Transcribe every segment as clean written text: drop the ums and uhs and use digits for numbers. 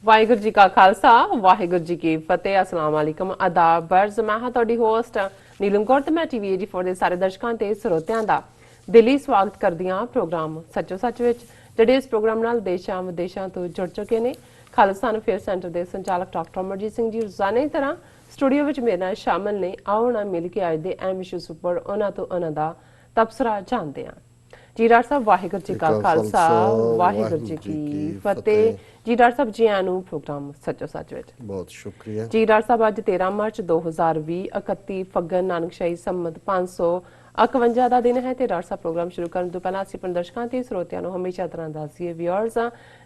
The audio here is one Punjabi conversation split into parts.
ਵਾਹਿਗੁਰੂ ਜੀ ਕਾ ਖਾਲਸਾ ਵਾਹਿਗੁਰੂ ਜੀ ਕੀ ਫਤਿਹ। ਅਸਲਾਮ ਵਾਲੇਕਮ ਆਦਾਬ ਬਰਜ਼। ਮੈਂ ਹਾਂ ਤੁਹਾਡੀ ਹੋਸਟ ਨੀਲਮ ਕੌਰ ਤੇ ਮੈਂ ਟੀਵੀ 84 ਦੇ ਸਾਰੇ ਦਰਸ਼ਕਾਂ ਤੇ ਸਰੋਤਿਆਂ ਦਾ ਦਿਲੀ ਸਵਾਗਤ ਕਰਦੀ ਹਾਂ ਪ੍ਰੋਗਰਾਮ ਸੱਚੋ ਸੱਚ ਵਿੱਚ, ਜਿਹੜੇ ਇਸ ਪ੍ਰੋਗਰਾਮ ਨਾਲ ਦੇਸ਼ਾਂ ਵਿਦੇਸ਼ਾਂ ਤੋਂ ਜੁੜ ਚੁੱਕੇ ਨੇ। ਖਾਲਿਸਤਾਨ ਅਫੇਅਰ ਸੈਂਟਰ ਦੇ ਸੰਚਾਲਕ ਡਾਕਟਰ ਅਮਰਜੀਤ ਸਿੰਘ ਜੀ ਰੋਜ਼ਾਨਾ ਦੀ ਤਰ੍ਹਾਂ ਸਟੂਡੀਓ ਵਿੱਚ ਮੇਰੇ ਨਾਲ ਸ਼ਾਮਲ ਨੇ। ਆਓ ਨਾ ਮਿਲ ਕੇ ਅੱਜ ਦੇ ਅਹਿਮ ਇਸ਼ੂਜ਼ ਉੱਪਰ ਉਹਨਾਂ ਤੋਂ ਉਹਨਾਂ ਦਾ ਤਬਸਰਾ ਜਾਣਦੇ ਹਾਂ। ਜੀ ਡਾਕਟਰ ਸਾਹਿਬ ਵਾਹਿਗੁਰੂ ਜੀ ਕਾ ਖਾਲਸਾ ਵਾਹਿਗੁਰੂ ਜੀ ਕੀ ਫਤਿਹ। ਜੀ ਡਾਕਟਰ ਸਾਹਿਬ ਜੀ ਆਇਆਂ ਨੂੰ ਪ੍ਰੋਗਰਾਮ ਸੱਚੋ ਸੱਚ ਵਿੱਚ। ਬਹੁਤ ਸ਼ੁਕਰੀਆ ਜੀ ਡਾਕਟਰ ਸਾਹਿਬ ਅੱਜ 13 ਮਾਰਚ 2020 31 ਫੱਗਣ ਨਾਨਕਸ਼ਾਹੀ ਸੰਮਤ 551 ਦਾ ਦਿਨ ਹੈ ਤੇ ਡਾਕਟਰ ਸਾਹਿਬ ਪ੍ਰੋਗਰਾਮ ਸ਼ੁਰੂ ਕਰਨ ਤੋਂ ਪਹਿਲਾਂ ਅਸੀਂ ਆਪਣੇ ਦਰਸ਼ਕਾਂ ਤੇ ਸਰੋਤਿਆਂ ਨੂੰ ਹਮੇਸ਼ਾ ਤਰ੍ਹਾਂ ਦੱਸੀਏ ਵਿਊਅਰਸ,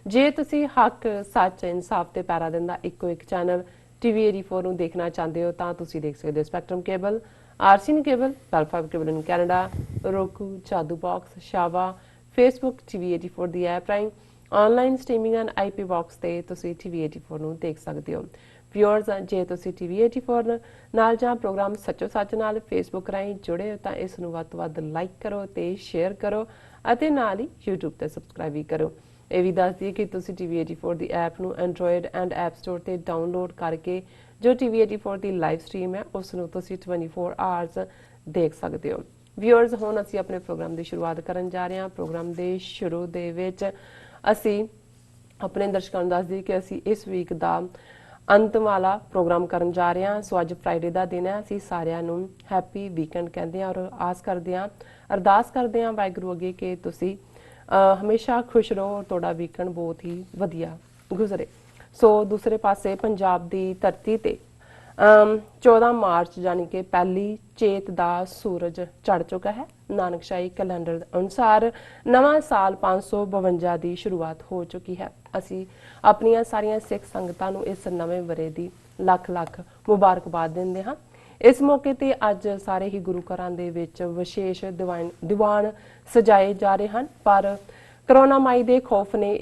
ਜੇ ਤੁਸੀਂ ਹੱਕ ਸੱਚ ਇਨਸਾਫ ਤੇ ਪੈਰਾ ਦਿੰਦਾ ਇੱਕੋ ਇੱਕ ਚੈਨਲ ਟੀਵੀ 84 ਨੂੰ ਦੇਖਣਾ ਚਾਹੁੰਦੇ ਹੋ ਤਾਂ ਤੁਸੀਂ ਦੇਖ ਸਕਦੇ ਹੋ ਸਪੈਕਟਰਮ ਕੇਬਲ, ਆਰਸੀਨ ਕੇਬਲ, ਪੈਲਫਾਈਵ cable in Canada, roku, Jadoo box, ਸ਼ਾਵਾ, ਫੇਸਬੁੱਕ ਟੀਵੀ 84 ਦੀ ਐਪ ਰਾਹੀਂ online streaming and IP box ਤੇ ਤੁਸੀਂ ਟੀਵੀ 84 ਨੂੰ ਦੇਖ ਸਕਦੇ ਹੋ। ਵਿਊਅਰਸ, ਜੇ ਤੁਸੀਂ ਟੀਵੀ 84 ਨਾਲ ਜਾਂ ਪ੍ਰੋਗਰਾਮ ਸੱਚੋ ਸੱਚ ਨਾਲ ਫੇਸਬੁੱਕ ਰਾਹੀਂ ਜੁੜੇ ਹੋ ਤਾਂ ਇਸ ਨੂੰ ਵੱਧ ਤੋਂ ਵੱਧ ਲਾਈਕ ਕਰੋ ਤੇ ਸ਼ੇਅਰ ਕਰੋ ਅਤੇ ਨਾਲ ਹੀ YouTube ਤੇ ਸਬਸਕ੍ਰਾਈਬ ਵੀ ਕਰੋ। ਇਹ ਵੀ ਦੱਸ ਦਈਏ ਕਿ ਤੁਸੀਂ ਟੀਵੀ 84 ਦੀ ਐਪ ਨੂੰ ਐਂਡਰੋਇਡ ਐਂਡ ਐਪ ਸਟੋਰ ਤੇ ਡਾਊਨਲੋਡ ਕਰਕੇ ਜੋ ਟੀਵੀ 84 ਦੀ ਲਾਈਵ ਸਟ੍ਰੀਮ ਹੈ ਉਸ ਨੂੰ ਤੁਸੀਂ 24 ਆਵਰਸ ਦੇਖ ਸਕਦੇ ਹੋ। ਵਿਊਅਰਸ, ਹੁਣ ਅਸੀਂ ਆਪਣੇ ਪ੍ਰੋਗਰਾਮ ਦੀ ਸ਼ੁਰੂਆਤ ਕਰਨ ਜਾ ਰਹੇ ਹਾਂ। ਪ੍ਰੋਗਰਾਮ ਦੇ ਸ਼ੁਰੂ ਦੇ ਵਿੱਚ ਅਸੀਂ ਆਪਣੇ ਦਰਸ਼ਕਾਂ ਨੂੰ ਦੱਸ ਦਈਏ ਕਿ ਅਸੀਂ ਇਸ ਵੀਕ ਦਾ ਅੰਤ ਵਾਲਾ ਪ੍ਰੋਗਰਾਮ ਕਰਨ ਜਾ ਰਹੇ ਹਾਂ। ਸੋ ਅੱਜ ਫਰਾਈਡੇ ਦਾ ਦਿਨ ਹੈ। ਅਸੀਂ ਸਾਰਿਆਂ ਨੂੰ ਹੈਪੀ ਵੀਕਐਂਡ ਕਹਿੰਦੇ ਹਾਂ ਔਰ ਆਸ ਕਰਦੇ ਹਾਂ, ਅਰਦਾਸ ਕਰਦੇ ਹਾਂ ਵਾਹਿਗੁਰੂ ਅੱਗੇ ਕਿ ਤੁਸੀਂ ਹਮੇਸ਼ਾ ਖੁਸ਼ ਰਹੋ ਔਰ ਤੁਹਾਡਾ ਵੀਕਐਂਡ ਬਹੁਤ ਹੀ ਵਧੀਆ ਗੁਜ਼ਰੇ। ਸੋ ਦੂਸਰੇ ਪਾਸੇ ਪੰਜਾਬ ਦੀ ਧਰਤੀ ਤੇ 14 ਮਾਰਚ ਯਾਨੀ ਕਿ ਪਹਿਲੀ ਚੇਤ ਦਾ ਸੂਰਜ ਚੜ ਚੁੱਕਾ ਹੈ। ਨਾਨਕਸ਼ਾਹੀ ਕੈਲੰਡਰ ਅਨੁਸਾਰ ਨਵਾਂ ਸਾਲ 552 ਦੀ ਸ਼ੁਰੂਆਤ ਹੋ ਚੁੱਕੀ ਹੈ। ਅਸੀਂ ਆਪਣੀਆਂ ਸਾਰੀਆਂ ਸਿੱਖ ਸੰਗਤਾਂ ਨੂੰ ਇਸ ਨਵੇਂ ਵਰ੍ਹੇ ਦੀ ਲੱਖ ਲੱਖ ਮੁਬਾਰਕਬਾਦ ਦਿੰਦੇ ਹਾਂ। ਇਸ ਮੌਕੇ ਤੇ ਅੱਜ ਸਾਰੇ ਹੀ ਗੁਰੂ ਘਰਾਂ ਦੇ ਵਿੱਚ ਵਿਸ਼ੇਸ਼ ਦੀਵਾਨ ਸਜਾਏ ਜਾ ਰਹੇ ਹਨ, ਪਰ ਕਰੋਨਾ ਮਾਈ ਦੇ ਖੌਫ ਨੇ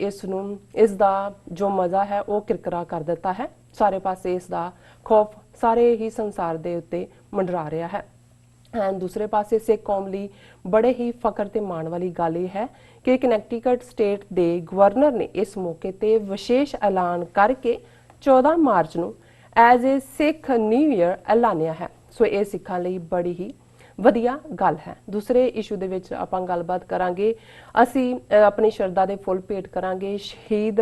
ਇਸ ਦਾ ਜੋ ਮਜ਼ਾ ਹੈ ਉਹ ਕਿਰਕਰਾ ਕਰ ਦਿੱਤਾ ਹੈ। ਸਾਰੇ ਪਾਸੇ ਇਸ ਦਾ ਖੌਫ ਸਾਰੇ ਹੀ ਸੰਸਾਰ ਦੇ ਉੱਤੇ ਮੰਡਰਾ ਰਿਹਾ ਹੈ। ਦੂਸਰੇ ਪਾਸੇ ਸਿੱਖ ਕੌਮ ਲਈ ਬੜੇ ਹੀ ਫਖਰ ਤੇ ਮਾਣ ਵਾਲੀ ਗੱਲ ਇਹ ਹੈ ਕਿ ਕਨੈਕਟੀਕਟ ਸਟੇਟ ਦੇ ਗਵਰਨਰ ਨੇ ਇਸ ਮੌਕੇ ਤੇ ਵਿਸ਼ੇਸ਼ ਐਲਾਨ ਕਰਕੇ 14 ਮਾਰਚ ਨੂੰ as a Sikh new year ਐਲਾਨਿਆ ਹੈ। ਸੋ ਇਹ ਸਿੱਖਾਂ ਲਈ ਬੜੀ ਹੀ ਵਧੀਆ ਗੱਲ ਹੈ। ਦੂਸਰੇ ਇਸ਼ੂ ਦੇ ਵਿੱਚ ਆਪਾਂ ਗੱਲਬਾਤ ਕਰਾਂਗੇ। ਅਸੀਂ ਆਪਣੀ ਸ਼ਰਧਾ ਦੇ ਫੁੱਲ ਭੇਟ ਕਰਾਂਗੇ ਸ਼ਹੀਦ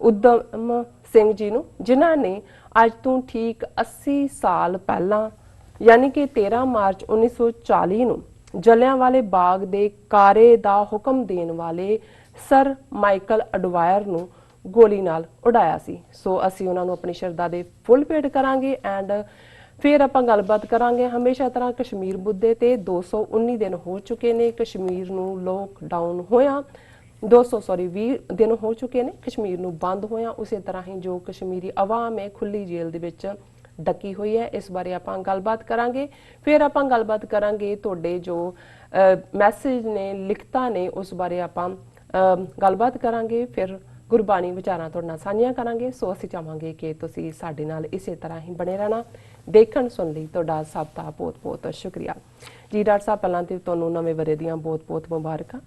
ਊਧਮ ਸਿੰਘ ਜੀ ਨੂੰ, ਜਿਨ੍ਹਾਂ ਨੇ ਅੱਜ ਤੋਂ ਠੀਕ 80 ਸਾਲ ਪਹਿਲਾਂ ਯਾਨੀ ਕਿ 13 ਮਾਰਚ 1940 ਨੂੰ ਜਲਿਆਂਵਾਲੇ ਬਾਗ ਦੇ ਕਾਰੇ ਦਾ ਹੁਕਮ ਦੇਣ ਵਾਲੇ ਸਰ ਮਾਈਕਲ ਅਡਵਾਇਰ ਨੂੰ ਗੋਲੀ ਨਾਲ ਉਡਾਇਆ ਸੀ। ਸੋ ਅਸੀਂ ਉਹਨਾਂ ਨੂੰ ਆਪਣੀ ਸ਼ਰਧਾ ਦੇ ਫੁੱਲ ਭੇਟ ਕਰਾਂਗੇ ਐਂਡ ਫਿਰ ਆਪਾਂ ਗੱਲਬਾਤ ਕਰਾਂਗੇ ਹਮੇਸ਼ਾ ਤਰ੍ਹਾਂ ਕਸ਼ਮੀਰ ਮੁੱਦੇ ਤੇ। 219 ਦਿਨ ਹੋ ਚੁੱਕੇ ਨੇ ਕਸ਼ਮੀਰ ਨੂੰ ਲੋਕਡਾਊਨ ਹੋਇਆ, 20 ਦਿਨ ਹੋ ਚੁੱਕੇ ਨੇ ਕਸ਼ਮੀਰ ਨੂੰ ਬੰਦ ਹੋਇਆ। ਉਸੇ ਤਰ੍ਹਾਂ ਹੀ ਜੋ ਕਸ਼ਮੀਰੀ ਆਵਾਮ ਹੈ ਖੁੱਲੀ ਜੇਲ੍ਹ ਦੇ ਵਿੱਚ ਡੱਕੀ ਹੋਈ ਹੈ। ਇਸ ਬਾਰੇ ਆਪਾਂ ਗੱਲਬਾਤ ਕਰਾਂਗੇ। ਫਿਰ ਆਪਾਂ ਗੱਲਬਾਤ ਕਰਾਂਗੇ ਤੁਹਾਡੇ ਜੋ ਮੈਸੇਜ ਨੇ, ਲਿਖਤਾਂ ਨੇ, ਉਸ ਬਾਰੇ ਆਪਾਂ ਗੱਲਬਾਤ ਕਰਾਂਗੇ। ਫਿਰ ਗੁਰਬਾਣੀ ਵਿਚਾਰਾਂ ਤੁਹਾਡੇ ਨਾਲ ਸਾਂਝੀਆਂ ਕਰਾਂਗੇ। ਸੋ ਅਸੀਂ ਚਾਹਾਂਗੇ ਕਿ ਤੁਸੀਂ ਸਾਡੇ ਨਾਲ ਇਸੇ ਤਰ੍ਹਾਂ ਹੀ ਬਣੇ ਰਹਿਣਾ। ਦੇਖਣ ਸੁਣ ਲਈ ਤੁਹਾਡਾ ਸਭ ਦਾ ਬਹੁਤ ਬਹੁਤ ਸ਼ੁਕਰੀਆ। ਜੀ ਡਾਕਟਰ ਸਾਹਿਬ, ਪਹਿਲਾਂ ਤੇ ਤੁਹਾਨੂੰ ਨਵੇਂ ਵਰ੍ਹੇ ਦੀਆਂ ਬਹੁਤ ਬਹੁਤ ਮੁਬਾਰਕਾਂ।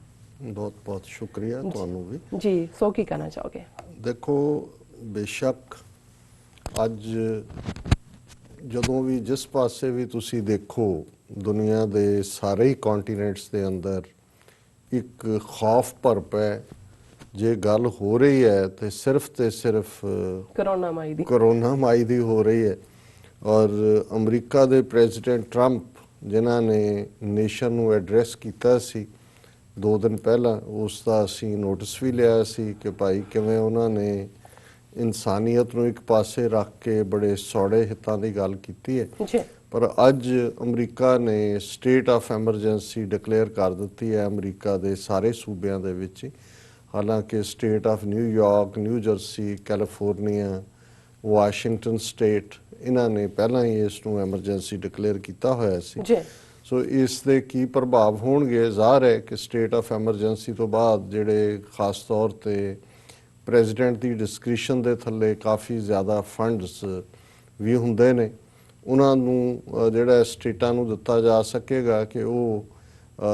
ਬਹੁਤ ਬਹੁਤ ਸ਼ੁਕਰੀਆ ਤੁਹਾਨੂੰ ਵੀ ਜੀ। ਸੋ ਕੀ ਕਹਿਣਾ ਚਾਹੋਗੇ? ਦੇਖੋ, ਬੇਸ਼ੱਕ ਅੱਜ ਜਦੋਂ ਵੀ ਜਿਸ ਪਾਸੇ ਵੀ ਤੁਸੀਂ ਦੇਖੋ ਦੁਨੀਆ ਦੇ ਸਾਰੇ ਹੀ ਕੰਟੀਨੈਂਟਸ ਦੇ ਅੰਦਰ ਇੱਕ ਖੌਫ ਭਰਪ ਹੈ। ਜੇ ਗੱਲ ਹੋ ਰਹੀ ਹੈ ਤੇ ਸਿਰਫ ਕਰੋਨਾ ਮਾਈ ਦੀ ਹੋ ਰਹੀ ਹੈ। ਔਰ ਅਮਰੀਕਾ ਦੇ ਪ੍ਰੈਜ਼ੀਡੈਂਟ ਟਰੰਪ, ਜਿਨ੍ਹਾਂ ਨੇ ਨੇਸ਼ਨ ਨੂੰ ਐਡਰੈਸ ਕੀਤਾ ਸੀ 2 ਦਿਨ ਪਹਿਲਾਂ, ਉਸ ਦਾ ਅਸੀਂ ਨੋਟਿਸ ਵੀ ਲਿਆ ਸੀ ਕਿ ਭਾਈ ਕਿਵੇਂ ਉਹਨਾਂ ਨੇ ਇਨਸਾਨੀਅਤ ਨੂੰ ਇੱਕ ਪਾਸੇ ਰੱਖ ਕੇ ਬੜੇ ਸੌੜੇ ਹਿੱਤਾਂ ਦੀ ਗੱਲ ਕੀਤੀ ਹੈ। ਪਰ ਅੱਜ ਅਮਰੀਕਾ ਨੇ ਸਟੇਟ ਆਫ ਐਮਰਜੈਂਸੀ ਡਿਕਲੇਅਰ ਕਰ ਦਿੱਤੀ ਹੈ ਅਮਰੀਕਾ ਦੇ ਸਾਰੇ ਸੂਬਿਆਂ ਦੇ ਵਿੱਚ। ਹਾਲਾਂਕਿ state of New York, new jersey, California, Washington state, ਇਹਨਾਂ ਨੇ ਪਹਿਲਾਂ ਹੀ ਇਸ ਨੂੰ ਐਮਰਜੈਂਸੀ ਡਿਕਲੇਅਰ ਕੀਤਾ ਹੋਇਆ ਸੀ। ਸੋ ਇਸ ਦੇ ਕੀ ਪ੍ਰਭਾਵ ਹੋਣਗੇ? ਜ਼ਾਹਰ ਹੈ ਕਿ ਸਟੇਟ ਆਫ ਐਮਰਜੈਂਸੀ ਤੋਂ ਬਾਅਦ ਜਿਹੜੇ ਖਾਸ ਤੌਰ 'ਤੇ ਪ੍ਰੈਜ਼ੀਡੈਂਟ ਦੀ ਡਿਸਕ੍ਰਿਸ਼ਨ ਦੇ ਥੱਲੇ ਕਾਫੀ ਜ਼ਿਆਦਾ ਫੰਡਸ ਵੀ ਹੁੰਦੇ ਨੇ, ਉਹਨਾਂ ਨੂੰ ਜਿਹੜਾ ਸਟੇਟਾਂ ਨੂੰ ਦਿੱਤਾ ਜਾ ਸਕੇਗਾ ਕਿ ਉਹ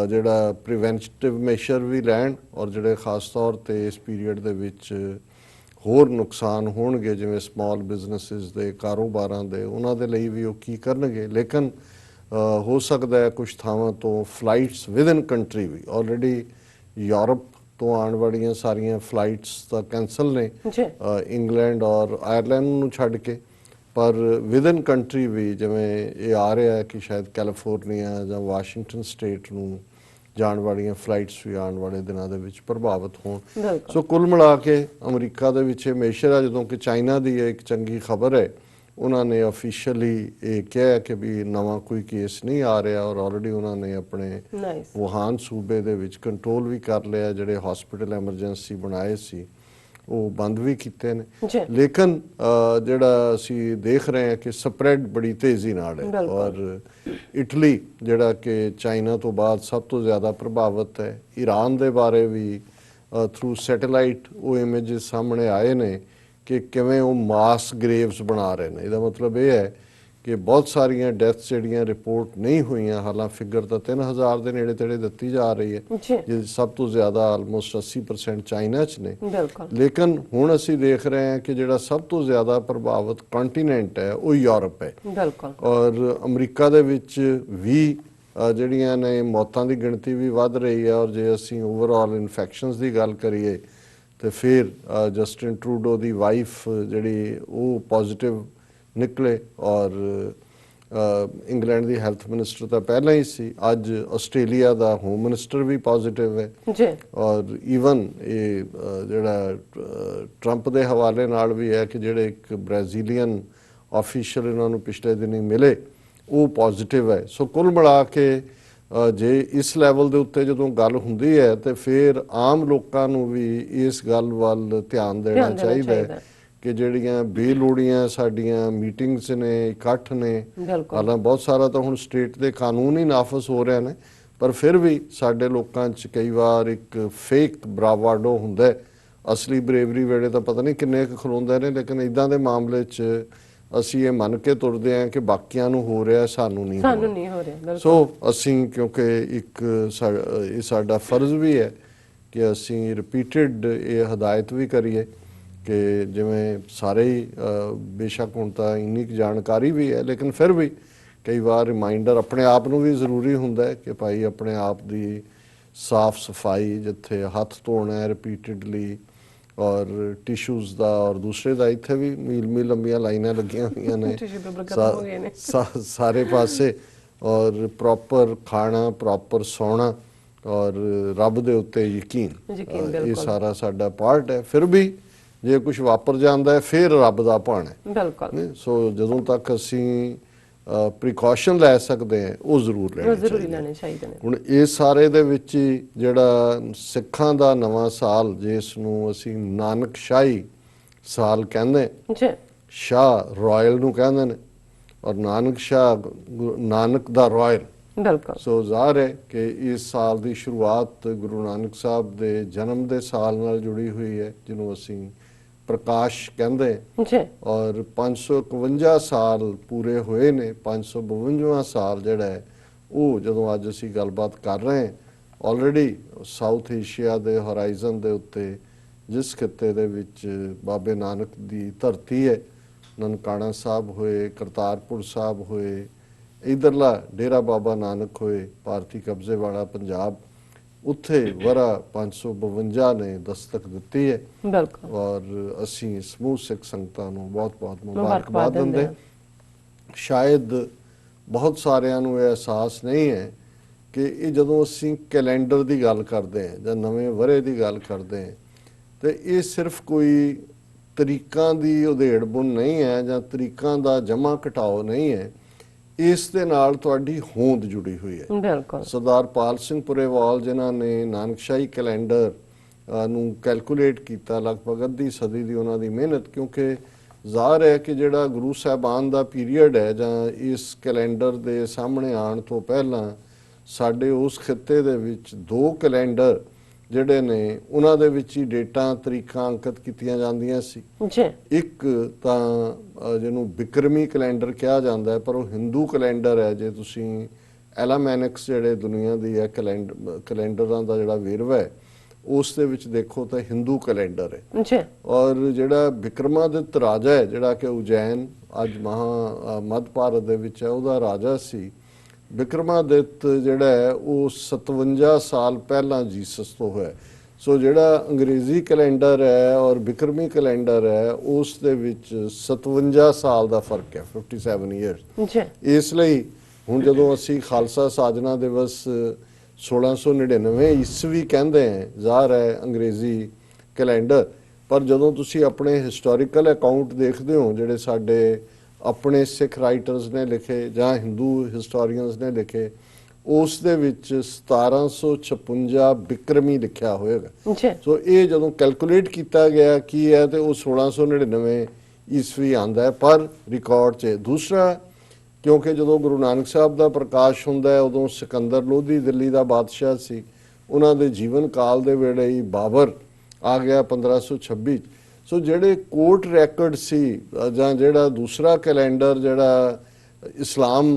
ਜਿਹੜਾ ਪ੍ਰੀਵੈਂਟਿਵ ਮੈਸ਼ਰ ਵੀ ਲੈਣ ਔਰ ਜਿਹੜੇ ਖਾਸ ਤੌਰ 'ਤੇ ਇਸ ਪੀਰੀਅਡ ਦੇ ਵਿੱਚ ਹੋਰ ਨੁਕਸਾਨ ਹੋਣਗੇ, ਜਿਵੇਂ ਸਮਾਲ ਬਿਜ਼ਨੈਸਿਸ ਦੇ, ਕਾਰੋਬਾਰਾਂ ਦੇ, ਉਹਨਾਂ ਦੇ ਲਈ ਵੀ ਉਹ ਕੀ ਕਰਨਗੇ। ਲੇਕਿਨ ਹੋ ਸਕਦਾ ਹੈ ਕੁਝ ਥਾਵਾਂ ਤੋਂ ਫਲਾਈਟਸ ਵਿਦਨ ਕੰਟਰੀ ਵੀ ਆਲਰੇਡੀ ਯੂਰਪ ਤੋਂ ਆਉਣ ਵਾਲੀਆਂ ਸਾਰੀਆਂ ਫਲਾਈਟਸ ਤਾਂ ਕੈਂਸਲ ਨੇ, ਜੀ ਇੰਗਲੈਂਡ ਔਰ ਆਇਰਲੈਂਡ ਨੂੰ ਛੱਡ ਕੇ। ਪਰ ਵਿਦਨ ਕੰਟਰੀ ਵੀ ਜਿਵੇਂ ਇਹ ਆ ਰਿਹਾ ਹੈ ਕਿ ਸ਼ਾਇਦ ਕੈਲੀਫੋਰਨੀਆ ਜਾਂ ਵਾਸ਼ਿੰਗਟਨ ਸਟੇਟ ਨੂੰ ਜਾਣ ਵਾਲੀਆਂ ਫਲਾਈਟਸ ਵੀ ਆਉਣ ਵਾਲੇ ਦਿਨਾਂ ਦੇ ਵਿੱਚ ਪ੍ਰਭਾਵਿਤ ਹੋਣ। ਸੋ ਕੁੱਲ ਮਿਲਾ ਕੇ ਅਮਰੀਕਾ ਦੇ ਵਿੱਚ ਇਹ ਮੇਸ਼ਰ ਹੈ, ਜਦੋਂ ਕਿ ਚਾਈਨਾ ਦੀ ਇੱਕ ਚੰਗੀ ਖਬਰ ਹੈ, ਉਹਨਾਂ ਨੇ ਆਫੀਸ਼ੀਅਲੀ ਇਹ ਕਿਹਾ ਕਿ ਵੀ ਨਵਾਂ ਕੋਈ ਕੇਸ ਨਹੀਂ ਆ ਰਿਹਾ, ਔਰ ਆਲਰੇਡੀ ਉਹਨਾਂ ਨੇ ਆਪਣੇ ਵੁਹਾਨ ਸੂਬੇ ਦੇ ਵਿੱਚ ਕੰਟਰੋਲ ਵੀ ਕਰ ਲਿਆ। ਜਿਹੜੇ ਹਸਪੀਟਲ ਐਮਰਜੈਂਸੀ ਬਣਾਏ ਸੀ ਉਹ ਬੰਦ ਵੀ ਕੀਤੇ ਨੇ। ਲੇਕਿਨ ਜਿਹੜਾ ਅਸੀਂ ਦੇਖ ਰਹੇ ਹਾਂ ਕਿ ਸਪਰੈਡ ਬੜੀ ਤੇਜ਼ੀ ਨਾਲ ਹੈ, ਔਰ ਇਟਲੀ ਜਿਹੜਾ ਕਿ ਚਾਈਨਾ ਤੋਂ ਬਾਅਦ ਸਭ ਤੋਂ ਜ਼ਿਆਦਾ ਪ੍ਰਭਾਵਿਤ ਹੈ। ਈਰਾਨ ਦੇ ਬਾਰੇ ਵੀ ਥਰੂ ਸੈਟੇਲਾਈਟ ਉਹ ਇਮੇਜਸ ਸਾਹਮਣੇ ਆਏ ਨੇ ਕਿ ਕਿਵੇਂ ਉਹ ਮਾਸ ਗ੍ਰੇਵਸ ਬਣਾ ਰਹੇ ਨੇ। ਇਹਦਾ ਮਤਲਬ ਇਹ ਹੈ ਕਿ ਬਹੁਤ ਸਾਰੀਆਂ ਡੈਥਸ ਜਿਹੜੀਆਂ ਰਿਪੋਰਟ ਨਹੀਂ ਹੋਈਆਂ, ਹਾਲਾਂ ਫਿਗਰ ਤਾਂ 3000 ਦੇ ਨੇੜੇ ਤੇੜੇ ਦਿੱਤੀ ਜਾ ਰਹੀ ਹੈ, ਜਿਹਦੇ ਸਭ ਤੋਂ ਜ਼ਿਆਦਾ ਆਲਮੋਸਟ 80% ਚਾਈਨਾ 'ਚ ਨੇ। ਲੇਕਿਨ ਹੁਣ ਅਸੀਂ ਦੇਖ ਰਹੇ ਹਾਂ ਕਿ ਜਿਹੜਾ ਸਭ ਤੋਂ ਜ਼ਿਆਦਾ ਪ੍ਰਭਾਵਿਤ ਕੰਟੀਨੈਂਟ ਹੈ ਉਹ ਯੂਰਪ ਹੈ, ਔਰ ਅਮਰੀਕਾ ਦੇ ਵਿੱਚ ਵੀ ਜਿਹੜੀਆਂ ਨੇ ਮੌਤਾਂ ਦੀ ਗਿਣਤੀ ਵੀ ਵੱਧ ਰਹੀ ਹੈ। ਔਰ ਜੇ ਅਸੀਂ ਓਵਰਆਲ ਇਨਫੈਕਸ਼ਨਸ ਦੀ ਗੱਲ ਕਰੀਏ ਤੇ ਫਿਰ ਜਸਟਿਨ ਟਰੂਡੋ ਦੀ ਵਾਈਫ ਜਿਹੜੀ ਉਹ ਪੋਜ਼ਿਟਿਵ ਨਿਕਲੇ, ਔਰ ਇੰਗਲੈਂਡ ਦੀ ਹੈਲਥ ਮਿਨਿਸਟਰ ਤਾਂ ਪਹਿਲਾਂ ਹੀ ਸੀ, ਅੱਜ ਆਸਟ੍ਰੇਲੀਆ ਦਾ ਹੋਮ ਮਿਨਿਸਟਰ ਵੀ ਪੋਜ਼ਿਟਿਵ ਹੈ। ਔਰ ਈਵਨ ਇਹ ਜਿਹੜਾ ਟਰੰਪ ਦੇ ਹਵਾਲੇ ਨਾਲ ਵੀ ਹੈ ਕਿ ਜਿਹੜੇ ਇੱਕ ਬ੍ਰਾਜ਼ੀਲੀਅਨ ਆਫੀਸ਼ੀਅਲ ਇਹਨਾਂ ਨੂੰ ਪਿਛਲੇ ਦਿਨੀ ਮਿਲੇ ਉਹ ਪੋਜ਼ਿਟਿਵ ਹੈ। ਸੋ ਕੁੱਲ ਮਿਲਾ ਕੇ ਜੇ ਇਸ ਲੈਵਲ ਦੇ ਉੱਤੇ ਜਦੋਂ ਗੱਲ ਹੁੰਦੀ ਹੈ ਤੇ ਫਿਰ ਆਮ ਲੋਕਾਂ ਨੂੰ ਵੀ ਇਸ ਗੱਲ ਵੱਲ ਧਿਆਨ ਦੇਣਾ ਚਾਹੀਦਾ ਹੈ ਕਿ ਜਿਹੜੀਆਂ ਬੇਲੋੜੀਆਂ ਸਾਡੀਆਂ ਮੀਟਿੰਗਸ ਨੇ, ਇਕੱਠ ਨੇ, ਹਾਲਾਂ ਬਹੁਤ ਸਾਰਾ ਤਾਂ ਹੁਣ ਸਟੇਟ ਦੇ ਕਾਨੂੰਨ ਹੀ ਨਾਫਜ਼ ਹੋ ਰਹੇ ਨੇ, ਪਰ ਫਿਰ ਵੀ ਸਾਡੇ ਲੋਕਾਂ 'ਚ ਕਈ ਵਾਰ ਇੱਕ ਫੇਕ ਬਰਾਵਾਡੋ ਹੁੰਦਾ ਹੈ। ਅਸਲੀ ਬਰੇਵਰੀ ਵੇਲੇ ਤਾਂ ਪਤਾ ਨਹੀਂ ਕਿੰਨੇ ਕੁ ਖਲੋਂਦੇ ਨੇ, ਲੇਕਿਨ ਇੱਦਾਂ ਦੇ ਮਾਮਲੇ 'ਚ ਅਸੀਂ ਇਹ ਮੰਨ ਕੇ ਤੁਰਦੇ ਹਾਂ ਕਿ ਬਾਕੀਆਂ ਨੂੰ ਹੋ ਰਿਹਾ, ਸਾਨੂੰ ਨਹੀਂ ਹੋ ਰਿਹਾ। ਸੋ ਅਸੀਂ ਕਿਉਂਕਿ ਇੱਕ ਇਹ ਸਾਡਾ ਫਰਜ਼ ਵੀ ਹੈ ਕਿ ਅਸੀਂ ਰਿਪੀਟਡ ਇਹ ਹਦਾਇਤ ਵੀ ਕਰੀਏ ਕਿ ਜਿਵੇਂ ਸਾਰੇ ਹੀ ਬੇਸ਼ੱਕ ਹੁਣ ਤਾਂ ਇੰਨੀ ਕੁ ਜਾਣਕਾਰੀ ਵੀ ਹੈ, ਲੇਕਿਨ ਫਿਰ ਵੀ ਕਈ ਵਾਰ ਰਿਮਾਈਂਡਰ ਆਪਣੇ ਆਪ ਨੂੰ ਵੀ ਜ਼ਰੂਰੀ ਹੁੰਦਾ ਹੈ ਕਿ ਭਾਈ ਆਪਣੇ ਆਪ ਦੀ ਸਾਫ਼ ਸਫਾਈ, ਜਿੱਥੇ ਹੱਥ ਧੋਣਾ ਹੈ ਰਿਪੀਟਡਲੀ, ਔਰ ਟਿਸ਼ੂਜ਼ ਦਾ ਔਰ ਦੂਸਰੇ ਦਾ, ਇੱਥੇ ਵੀ ਮੀਲ ਲੰਬੀਆਂ ਲਾਈਨਾਂ ਲੱਗੀਆਂ ਹੋਈਆਂ ਨੇ ਸਾਰੇ ਪਾਸੇ, ਔਰ ਪ੍ਰੋਪਰ ਖਾਣਾ, ਪ੍ਰੋਪਰ ਸੌਣਾ, ਔਰ ਰੱਬ ਦੇ ਉੱਤੇ ਯਕੀਨ, ਇਹ ਸਾਰਾ ਸਾਡਾ ਪਾਰਟ ਹੈ। ਫਿਰ ਵੀ ਜੇ ਕੁਝ ਵਾਪਰ ਜਾਂਦਾ ਹੈ ਫਿਰ ਰੱਬ ਦਾ ਭਾਣਾ ਹੈ। ਸੋ ਜਦੋਂ ਤੱਕ ਅਸੀਂ ਪ੍ਰੀਕਾਸ਼ਨ ਲੈ ਸਕਦੇ ਹਾਂ ਉਹ ਜ਼ਰੂਰ ਲੈਣੇ ਚਾਹੀਦੇ ਨੇ। ਹੁਣ ਇਸ ਸਾਰੇ ਦੇ ਵਿੱਚ ਜਿਹੜਾ ਸਿੱਖਾਂ ਦਾ ਨਵਾਂ ਸਾਲ, ਜਿਸ ਨੂੰ ਅਸੀਂ ਨਾਨਕਸ਼ਾਹੀ ਸਾਲ ਕਹਿੰਦੇ, ਸ਼ਾਹ ਰਾਇਲ ਨੂੰ ਕਹਿੰਦੇ ਨੇ, ਔਰ ਨਾਨਕ ਸ਼ਾਹ ਨਾਨਕ ਦਾ ਰਾਇਲ। ਸੋ ਜ਼ਾਹਰ ਹੈ ਕਿ ਇਸ ਸਾਲ ਦੀ ਸ਼ੁਰੂਆਤ ਗੁਰੂ ਨਾਨਕ ਸਾਹਿਬ ਦੇ ਜਨਮ ਦੇ ਸਾਲ ਨਾਲ ਜੁੜੀ ਹੋਈ ਹੈ, ਜਿਹਨੂੰ ਅਸੀਂ ਪ੍ਰਕਾਸ਼ ਕਹਿੰਦੇ, ਔਰ 551 ਸਾਲ ਪੂਰੇ ਹੋਏ ਨੇ। 552ਵਾਂ ਸਾਲ ਜਿਹੜਾ ਹੈ ਉਹ ਜਦੋਂ ਅੱਜ ਅਸੀਂ ਗੱਲਬਾਤ ਕਰ ਰਹੇ ਹਾਂ, ਆਲਰੇਡੀ ਸਾਊਥ ਏਸ਼ੀਆ ਦੇ ਹੋਰਾਈਜ਼ਨ ਦੇ ਉੱਤੇ ਜਿਸ ਖਿੱਤੇ ਦੇ ਵਿੱਚ ਬਾਬੇ ਨਾਨਕ ਦੀ ਧਰਤੀ ਹੈ, ਨਨਕਾਣਾ ਸਾਹਿਬ ਹੋਏ, ਕਰਤਾਰਪੁਰ ਸਾਹਿਬ ਹੋਏ, ਇਧਰਲਾ ਡੇਰਾ ਬਾਬਾ ਨਾਨਕ ਹੋਏ, ਭਾਰਤੀ ਕਬਜ਼ੇ ਵਾਲਾ ਪੰਜਾਬ, ਉੱਥੇ ਵਰਾ 552 ਨੇ ਦਸਤਕ ਦਿੱਤੀ ਹੈ। ਔਰ ਅਸੀਂ ਸਮੂਹ ਸਿੱਖ ਸੰਗਤਾਂ ਨੂੰ ਬਹੁਤ-ਬਹੁਤ ਮੁਬਾਰਕਬਾਦ ਦਿੰਦੇ। ਸ਼ਾਇਦ ਬਹੁਤ ਸਾਰਿਆਂ ਨੂੰ ਇਹ ਅਹਿਸਾਸ ਨਹੀਂ ਹੈ ਕਿ ਇਹ ਜਦੋਂ ਅਸੀਂ ਕੈਲੰਡਰ ਦੀ ਗੱਲ ਕਰਦੇ ਹਾਂ ਜਾਂ ਨਵੇਂ ਵਰ੍ਹੇ ਦੀ ਗੱਲ ਕਰਦੇ ਹਾਂ ਤੇ ਇਹ ਸਿਰਫ ਕੋਈ ਤਰੀਕਾਂ ਦੀ ਉਧੇੜ ਬੁਣ ਨਹੀਂ ਹੈ ਜਾਂ ਤਰੀਕਾਂ ਦਾ ਜਮਾ ਘਟਾਓ ਨਹੀਂ ਹੈ, ਇਸ ਦੇ ਨਾਲ ਤੁਹਾਡੀ ਹੋਂਦ ਜੁੜੀ ਹੋਈ ਹੈ। ਸਰਦਾਰ ਪਾਲ ਸਿੰਘ ਪੁਰੇਵਾਲ ਜਿਨ੍ਹਾਂ ਨੇ ਨਾਨਕਸ਼ਾਹੀ ਕੈਲੰਡਰ ਨੂੰ ਕੈਲਕੂਲੇਟ ਕੀਤਾ, ਲਗਭਗ ਅੱਧੀ ਸਦੀ ਦੀ ਉਹਨਾਂ ਦੀ ਮਿਹਨਤ, ਕਿਉਂਕਿ ਜ਼ਾਹਰ ਹੈ ਕਿ ਜਿਹੜਾ ਗੁਰੂ ਸਾਹਿਬਾਨ ਦਾ ਪੀਰੀਅਡ ਹੈ ਜਾਂ ਇਸ ਕੈਲੰਡਰ ਦੇ ਸਾਹਮਣੇ ਆਉਣ ਤੋਂ ਪਹਿਲਾਂ ਸਾਡੇ ਉਸ ਖਿੱਤੇ ਦੇ ਵਿੱਚ 2 ਕੈਲੰਡਰ ਜਿਹੜੇ ਨੇ ਉਹਨਾਂ ਦੇ ਵਿੱਚ ਹੀ ਡੇਟਾਂ ਤਰੀਕਾਂ ਅੰਕਿਤ ਕੀਤੀਆਂ ਜਾਂਦੀਆਂ ਸੀ। ਇੱਕ ਤਾਂ ਜਿਹਨੂੰ ਬਿਕਰਮੀ ਕੈਲੰਡਰ ਕਿਹਾ ਜਾਂਦਾ ਹੈ, ਪਰ ਉਹ ਹਿੰਦੂ ਕੈਲੰਡਰ ਹੈ। ਜੇ ਤੁਸੀਂ ਐਲਾਮੈਨਿਕਸ ਜਿਹੜੇ ਦੁਨੀਆ ਦੀ ਹੈ ਕੈਲੰਡਰਾਂ ਦਾ ਜਿਹੜਾ ਵੇਰਵਾ ਹੈ ਉਸ ਦੇ ਵਿੱਚ ਦੇਖੋ ਤਾਂ ਹਿੰਦੂ ਕੈਲੰਡਰ ਹੈ। ਜੀ ਔਰ ਜਿਹੜਾ ਵਿਕਰਮਾਦਿੱਤ ਰਾਜਾ ਹੈ, ਜਿਹੜਾ ਕਿ ਉਜੈਨ ਅੱਜ ਮੱਧ ਭਾਰਤ ਦੇ ਵਿੱਚ ਹੈ, ਉਹਦਾ ਰਾਜਾ ਸੀ। ਵਿਕਰਮਾਦਿੱਤ ਜਿਹੜਾ ਹੈ ਉਹ 57 ਸਾਲ ਪਹਿਲਾਂ ਜੀਸਸ ਤੋਂ ਹੋਇਆ। ਸੋ ਜਿਹੜਾ ਅੰਗਰੇਜ਼ੀ ਕੈਲੰਡਰ ਹੈ ਔਰ ਵਿਕਰਮੀ ਕੈਲੰਡਰ ਹੈ, ਉਸ ਦੇ ਵਿੱਚ 57 ਸਾਲ ਦਾ ਫਰਕ ਹੈ, 57 ਇਅਰਸ। ਜੀ ਇਸ ਲਈ ਹੁਣ ਜਦੋਂ ਅਸੀਂ ਖਾਲਸਾ ਸਾਜਨਾ ਦਿਵਸ 1699 ਈਸਵੀ ਕਹਿੰਦੇ ਹਾਂ, ਜ਼ਾਹਰ ਹੈ ਅੰਗਰੇਜ਼ੀ ਕੈਲੰਡਰ, ਪਰ ਜਦੋਂ ਤੁਸੀਂ ਆਪਣੇ ਹਿਸਟੋਰੀਕਲ ਅਕਾਊਂਟ ਦੇਖਦੇ ਹੋ ਜਿਹੜੇ ਸਾਡੇ ਆਪਣੇ ਸਿੱਖ ਰਾਈਟਰਸ ਨੇ ਲਿਖੇ ਜਾਂ ਹਿੰਦੂ ਹਿਸਟੋਰੀਅਨਸ ਨੇ ਲਿਖੇ, ਉਸ ਦੇ ਵਿੱਚ 1756 ਬਿਕਰਮੀ ਲਿਖਿਆ ਹੋਏਗਾ। ਜੀ ਸੋ ਇਹ ਜਦੋਂ ਕੈਲਕੂਲੇਟ ਕੀਤਾ ਗਿਆ ਕੀ ਹੈ ਤੇ ਉਹ 1699 ਈਸਵੀ ਆਂਦਾ ਹੈ ਪਰ ਰਿਕਾਰਡ 'ਚ। ਦੂਸਰਾ, ਕਿਉਂਕਿ ਜਦੋਂ ਗੁਰੂ ਨਾਨਕ ਸਾਹਿਬ ਦਾ ਪ੍ਰਕਾਸ਼ ਹੁੰਦਾ ਹੈ, ਉਦੋਂ ਸਿਕੰਦਰ ਲੋਧੀ ਦਿੱਲੀ ਦਾ ਬਾਦਸ਼ਾਹ ਸੀ, ਉਹਨਾਂ ਦੇ ਜੀਵਨ ਕਾਲ ਦੇ ਵੇਲੇ ਹੀ ਬਾਬਰ ਆ ਗਿਆ 1526। ਸੋ ਜਿਹੜੇ ਕੋਰਟ ਰੈਕਰਡ ਸੀ ਜਾਂ ਜਿਹੜਾ ਦੂਸਰਾ ਕੈਲੰਡਰ ਜਿਹੜਾ ਇਸਲਾਮ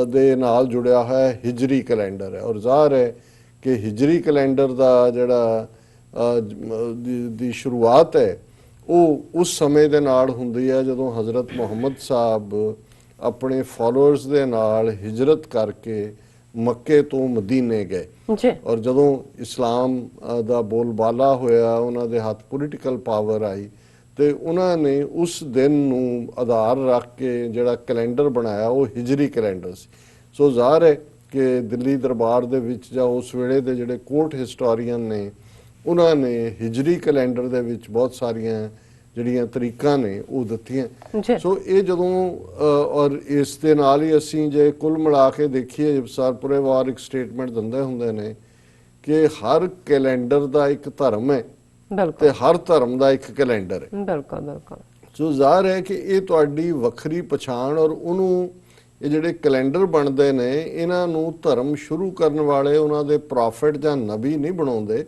ਦੇ ਨਾਲ ਜੁੜਿਆ ਹੋਇਆ ਹਿਜਰੀ ਕੈਲੰਡਰ ਹੈ, ਔਰ ਜ਼ਾਹਰ ਹੈ ਕਿ ਹਿਜਰੀ ਕੈਲੰਡਰ ਦਾ ਜਿਹੜਾ ਦੀ ਸ਼ੁਰੂਆਤ ਹੈ ਉਹ ਉਸ ਸਮੇਂ ਦੇ ਨਾਲ ਹੁੰਦੀ ਹੈ ਜਦੋਂ ਹਜ਼ਰਤ ਮੁਹੰਮਦ ਸਾਹਿਬ ਆਪਣੇ ਫਾਲੋਅਰਸ ਦੇ ਨਾਲ ਹਿਜਰਤ ਕਰਕੇ ਮੱਕੇ ਤੋਂ ਮਦੀਨੇ ਗਏ। ਜੀ ਔਰ ਜਦੋਂ ਇਸਲਾਮ ਦਾ ਬੋਲਬਾਲਾ ਹੋਇਆ, ਉਹਨਾਂ ਦੇ ਹੱਥ ਪੋਲੀਟੀਕਲ ਪਾਵਰ ਆਈ, ਤੇ ਉਹਨਾਂ ਨੇ ਉਸ ਦਿਨ ਨੂੰ ਆਧਾਰ ਰੱਖ ਕੇ ਜਿਹੜਾ ਕੈਲੰਡਰ ਬਣਾਇਆ ਉਹ ਹਿਜਰੀ ਕੈਲੰਡਰ ਸੀ। ਸੋ ਜ਼ਾਹਰ ਹੈ ਕਿ ਦਿੱਲੀ ਦਰਬਾਰ ਦੇ ਵਿੱਚ ਜਾਂ ਉਸ ਵੇਲੇ ਦੇ ਜਿਹੜੇ ਕੋਰਟ ਹਿਸਟੋਰੀਅਨ ਨੇ, ਉਹਨਾਂ ਨੇ ਹਿਜਰੀ ਕੈਲੰਡਰ ਦੇ ਵਿੱਚ ਬਹੁਤ ਸਾਰੀਆਂ ਜਿਹੜੀਆਂ ਤਰੀਕਾਂ ਨੇ ਉਹ ਦਿੱਤੀਆਂ। ਸੋ ਇਹ ਜਦੋਂ ਔਰ ਇਸ ਦੇ ਨਾਲ ਹੀ ਅਸੀਂ ਜੇ ਕੁੱਲ ਮਿਲਾ ਕੇ ਦੇਖੀਏ, ਜਬਸਾਰਪੁਰੇ ਵਾਰ ਇੱਕ ਸਟੇਟਮੈਂਟ ਦਿੰਦੇ ਹੁੰਦੇ ਨੇ ਕਿ ਹਰ ਕੈਲੰਡਰ ਦਾ ਇੱਕ ਧਰਮ ਹੈ ਤੇ ਹਰ ਧਰਮ ਦਾ ਇੱਕ ਕੈਲੰਡਰ ਹੈ। ਬਿਲਕੁਲ ਬਿਲਕੁਲ। ਸੋ ਜ਼ਾਹਰ ਹੈ ਕਿ ਇਹ ਤੁਹਾਡੀ ਵੱਖਰੀ ਪਛਾਣ, ਔਰ ਉਹਨੂੰ ਇਹ ਜਿਹੜੇ ਕੈਲੰਡਰ ਬਣਦੇ ਨੇ ਇਹਨਾਂ ਨੂੰ ਧਰਮ ਸ਼ੁਰੂ ਕਰਨ ਵਾਲੇ ਉਹਨਾਂ ਦੇ ਪ੍ਰੋਫਿਟ ਜਾਂ ਨਬੀ ਨਹੀਂ ਬਣਾਉਂਦੇ,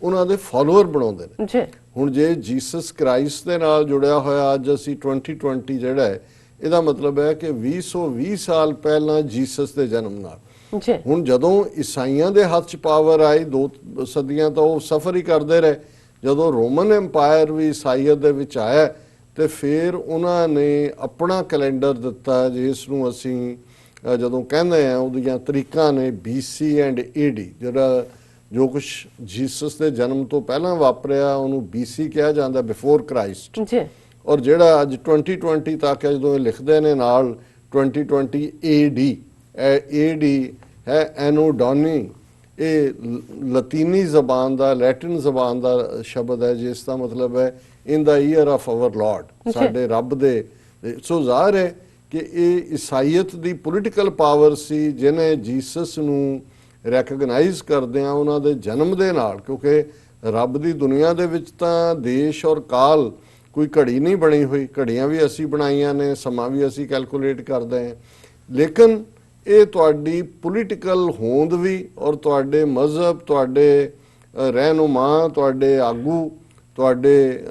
ਉਹਨਾਂ ਦੇ ਫਾਲੋਅਰ ਬਣਾਉਂਦੇ ਨੇ। ਜੀ ਹੁਣ ਜੇ ਜੀਸਸ ਕ੍ਰਾਈਸਟ ਦੇ ਨਾਲ ਜੁੜਿਆ ਹੋਇਆ ਅੱਜ ਅਸੀਂ 2020 ਜਿਹੜਾ ਹੈ, ਇਹਦਾ ਮਤਲਬ ਹੈ ਕਿ 2020 ਸਾਲ ਪਹਿਲਾਂ ਜੀਸਸ ਦੇ ਜਨਮ ਨਾਲ। ਜੀ ਹੁਣ ਜਦੋਂ ਈਸਾਈਆਂ ਦੇ ਹੱਥ 'ਚ ਪਾਵਰ ਆਈ 2 ਸਦੀਆਂ ਤਾਂ ਉਹ ਸਫਰ ਹੀ ਕਰਦੇ ਰਹੇ। ਜਦੋਂ ਰੋਮਨ ਐਮਪਾਇਰ ਵੀ ਈਸਾਈਅਤ ਦੇ ਵਿੱਚ ਆਇਆ ਤੇ ਫਿਰ ਉਹਨਾਂ ਨੇ ਆਪਣਾ ਕੈਲੰਡਰ ਦਿੱਤਾ, ਜਿਸ ਨੂੰ ਅਸੀਂ ਜਦੋਂ ਕਹਿੰਦੇ ਆ ਉਹਦੀਆਂ ਤਰੀਕਾਂ ਨੇ BC ਐਂਡ AD, ਜਿਹੜਾ ਜੋ ਕੁਝ ਜੀਸਸ ਦੇ ਜਨਮ ਤੋਂ ਪਹਿਲਾਂ ਵਾਪਰਿਆ ਉਹਨੂੰ BC ਕਿਹਾ ਜਾਂਦਾ, ਬਿਫੋਰ ਕ੍ਰਾਈਸਟ। ਜੀ ਔਰ ਜਿਹੜਾ ਅੱਜ 2020 ਤੱਕ ਹੈ, ਜਦੋਂ ਇਹ ਲਿਖਦੇ ਨੇ ਨਾਲ 2020 AD ਹੈ ਐਨੋ ਡੋਨੀ, ਇਹ ਲਤੀਨੀ ਜ਼ਬਾਨ ਦਾ, ਲੈਟਿਨ ਜ਼ਬਾਨ ਦਾ ਸ਼ਬਦ ਹੈ, ਜਿਸ ਦਾ ਮਤਲਬ ਹੈ ਇਨ ਦਾ ਈਅਰ ਆਫ ਆਵਰ ਲਾਰਡ, ਸਾਡੇ ਰੱਬ ਦੇ। ਸੋ ਜ਼ਾਹਰ ਹੈ ਕਿ ਇਹ ਈਸਾਈਅਤ ਦੀ ਪੋਲੀਟੀਕਲ ਪਾਵਰ ਸੀ ਜਿਹਨੇ ਜੀਸਸ ਨੂੰ ਰੈਕਗਨਾਈਜ਼ ਕਰਦਿਆਂ ਉਹਨਾਂ ਦੇ ਜਨਮ ਦੇ ਨਾਲ, ਕਿਉਂਕਿ ਰੱਬ ਦੀ ਦੁਨੀਆ ਦੇ ਵਿੱਚ ਤਾਂ ਦੇਸ਼ ਔਰ ਕਾਲ ਕੋਈ ਘੜੀ ਨਹੀਂ ਬਣੀ ਹੋਈ, ਘੜੀਆਂ ਵੀ ਅਸੀਂ ਬਣਾਈਆਂ ਨੇ, ਸਮਾਂ ਵੀ ਅਸੀਂ ਕੈਲਕੂਲੇਟ ਕਰਦੇ ਹਾਂ, ਲੇਕਿਨ ਇਹ ਤੁਹਾਡੀ ਪੋਲੀਟੀਕਲ ਹੋਂਦ ਵੀ ਔਰ ਤੁਹਾਡੇ ਮਜ਼ਹਬ, ਤੁਹਾਡੇ ਰਹਿਨੁਮਾ, ਤੁਹਾਡੇ ਆਗੂ, ਤੁਹਾਡੇ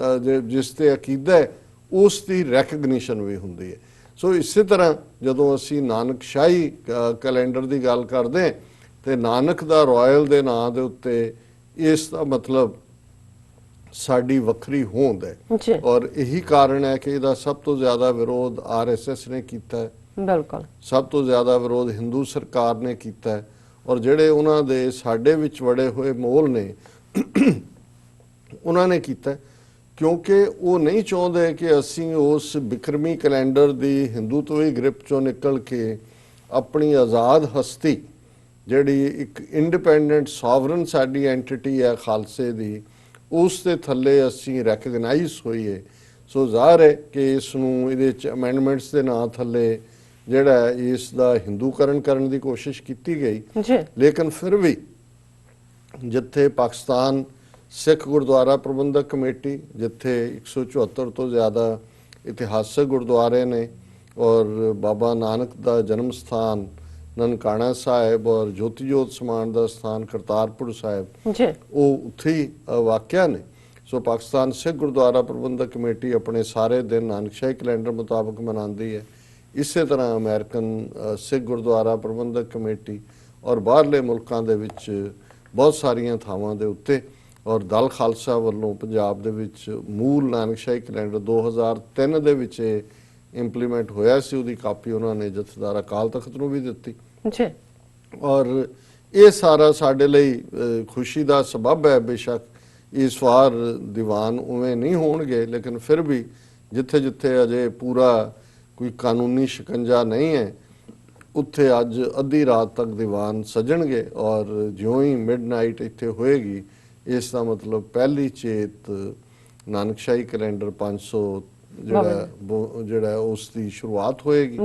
ਜਿਸ ਤੇ ਅਕੀਦਾ ਹੈ ਉਸ ਦੀ ਰੈਕਗਨੀਸ਼ਨ ਵੀ ਹੁੰਦੀ ਹੈ। ਸੋ ਇਸੇ ਤਰ੍ਹਾਂ ਜਦੋਂ ਅਸੀਂ ਨਾਨਕਸ਼ਾਹੀ ਕੈਲੰਡਰ ਦੀ ਗੱਲ ਕਰਦੇ ਹਾਂ ਤੇ ਨਾਨਕ ਦਾ ਰਾਇਲ ਦੇ ਨਾਂ ਦੇ ਉੱਤੇ, ਇਸ ਦਾ ਮਤਲਬ ਸਾਡੀ ਵੱਖਰੀ ਹੋਂਦ ਹੈ। ਔਰ ਇਹੀ ਕਾਰਨ ਹੈ ਕਿ ਇਹਦਾ ਸਭ ਤੋਂ ਜ਼ਿਆਦਾ ਵਿਰੋਧ RSS ਨੇ ਕੀਤਾ ਹੈ, ਬਿਲਕੁਲ ਸਭ ਤੋਂ ਜ਼ਿਆਦਾ ਵਿਰੋਧ ਹਿੰਦੂ ਸਰਕਾਰ ਨੇ ਕੀਤਾ ਹੈ, ਔਰ ਜਿਹੜੇ ਉਹਨਾਂ ਦੇ ਸਾਡੇ ਵਿੱਚ ਵੜੇ ਹੋਏ ਮੋਲ ਨੇ ਉਹਨਾਂ ਨੇ ਕੀਤਾ, ਕਿਉਂਕਿ ਉਹ ਨਹੀਂ ਚਾਹੁੰਦੇ ਕਿ ਅਸੀਂ ਉਸ ਬਿਕਰਮੀ ਕੈਲੰਡਰ ਦੀ ਹਿੰਦੂਤਵੀ ਗ੍ਰਿਪ ਚੋਂ ਨਿਕਲ ਕੇ ਆਪਣੀ ਆਜ਼ਾਦ ਹਸਤੀ, ਜਿਹੜੀ ਇੱਕ ਇੰਡੀਪੈਂਡੈਂਟ ਸੋਵਰਨ ਸਾਡੀ ਐਂਟੀਟੀ ਹੈ ਖਾਲਸੇ ਦੀ, ਉਸ ਦੇ ਥੱਲੇ ਅਸੀਂ ਰੈਕਗਨਾਈਜ਼ ਹੋਈਏ। ਸੋ ਜ਼ਾਹਰ ਹੈ ਕਿ ਇਸ ਨੂੰ ਇਹਦੇ 'ਚ ਅਮੈਂਡਮੈਂਟਸ ਦੇ ਨਾਂ ਥੱਲੇ ਜਿਹੜਾ ਇਸ ਦਾ ਹਿੰਦੂਕਰਨ ਕਰਨ ਦੀ ਕੋਸ਼ਿਸ਼ ਕੀਤੀ ਗਈ, ਲੇਕਿਨ ਫਿਰ ਵੀ ਜਿੱਥੇ ਪਾਕਿਸਤਾਨ ਸਿੱਖ ਗੁਰਦੁਆਰਾ ਪ੍ਰਬੰਧਕ ਕਮੇਟੀ, ਜਿੱਥੇ 174 ਤੋਂ ਜ਼ਿਆਦਾ ਇਤਿਹਾਸਕ ਗੁਰਦੁਆਰੇ ਨੇ, ਔਰ ਬਾਬਾ ਨਾਨਕ ਦਾ ਜਨਮ ਸਥਾਨ ਨਨਕਾਣਾ ਸਾਹਿਬ ਔਰ ਜੋਤੀ ਜੋਤ ਸਮਾਨ ਦਾ ਸਥਾਨ ਕਰਤਾਰਪੁਰ ਸਾਹਿਬ, ਉਹ ਉੱਥੇ ਹੀ ਵਾਕਿਆ ਨੇ। ਸੋ ਪਾਕਿਸਤਾਨ ਸਿੱਖ ਗੁਰਦੁਆਰਾ ਪ੍ਰਬੰਧਕ ਕਮੇਟੀ ਆਪਣੇ ਸਾਰੇ ਦਿਨ ਨਾਨਕਸ਼ਾਹੀ ਕੈਲੰਡਰ ਮੁਤਾਬਕ ਮਨਾਉਂਦੀ ਹੈ। ਇਸੇ ਤਰ੍ਹਾਂ ਅਮਰੀਕਨ ਸਿੱਖ ਗੁਰਦੁਆਰਾ ਪ੍ਰਬੰਧਕ ਕਮੇਟੀ ਔਰ ਬਾਹਰਲੇ ਮੁਲਕਾਂ ਦੇ ਵਿੱਚ ਬਹੁਤ ਸਾਰੀਆਂ ਥਾਵਾਂ ਦੇ ਉੱਤੇ ਔਰ ਦਲ ਖਾਲਸਾ ਵੱਲੋਂ ਪੰਜਾਬ ਦੇ ਵਿੱਚ ਮੂਲ ਨਾਨਕਸ਼ਾਹੀ ਕੈਲੰਡਰ 2003 ਦੇ ਵਿੱਚ ਇੰਪਲੀਮੈਂਟ ਹੋਇਆ ਸੀ। ਉਹਦੀ ਕਾਪੀ ਉਹਨਾਂ ਨੇ ਜਥੇਦਾਰ ਅਕਾਲ ਤਖਤ ਨੂੰ ਵੀ ਦਿੱਤੀ ਜੀ। ਔਰ ਇਹ ਸਾਰਾ ਸਾਡੇ ਲਈ ਖੁਸ਼ੀ ਦਾ ਸਬਬ ਹੈ। ਬੇਸ਼ੱਕ ਇਸ ਵਾਰ ਦੀਵਾਨ ਉਵੇਂ ਨਹੀਂ ਹੋਣਗੇ, ਲੇਕਿਨ ਫਿਰ ਵੀ ਜਿੱਥੇ ਜਿੱਥੇ ਅਜੇ ਪੂਰਾ ਕੋਈ ਕਾਨੂੰਨੀ ਸ਼ਿਕੰਜਾ ਨਹੀਂ ਹੈ, ਉੱਥੇ ਅੱਜ ਅੱਧੀ ਰਾਤ ਤੱਕ ਦੀਵਾਨ ਸਜਣਗੇ। ਔਰ ਜਿਉਂ ਹੀ ਮਿਡਨਾਈਟ ਇੱਥੇ ਹੋਏਗੀ, ਇਸ ਦਾ ਮਤਲਬ ਪਹਿਲੀ ਚੇਤ ਨਾਨਕਸ਼ਾਹੀ ਕੈਲੰਡਰ 500 ਜਿਹੜਾ ਉਸ ਦੀ ਸ਼ੁਰੂਆਤ ਹੋਏਗੀ।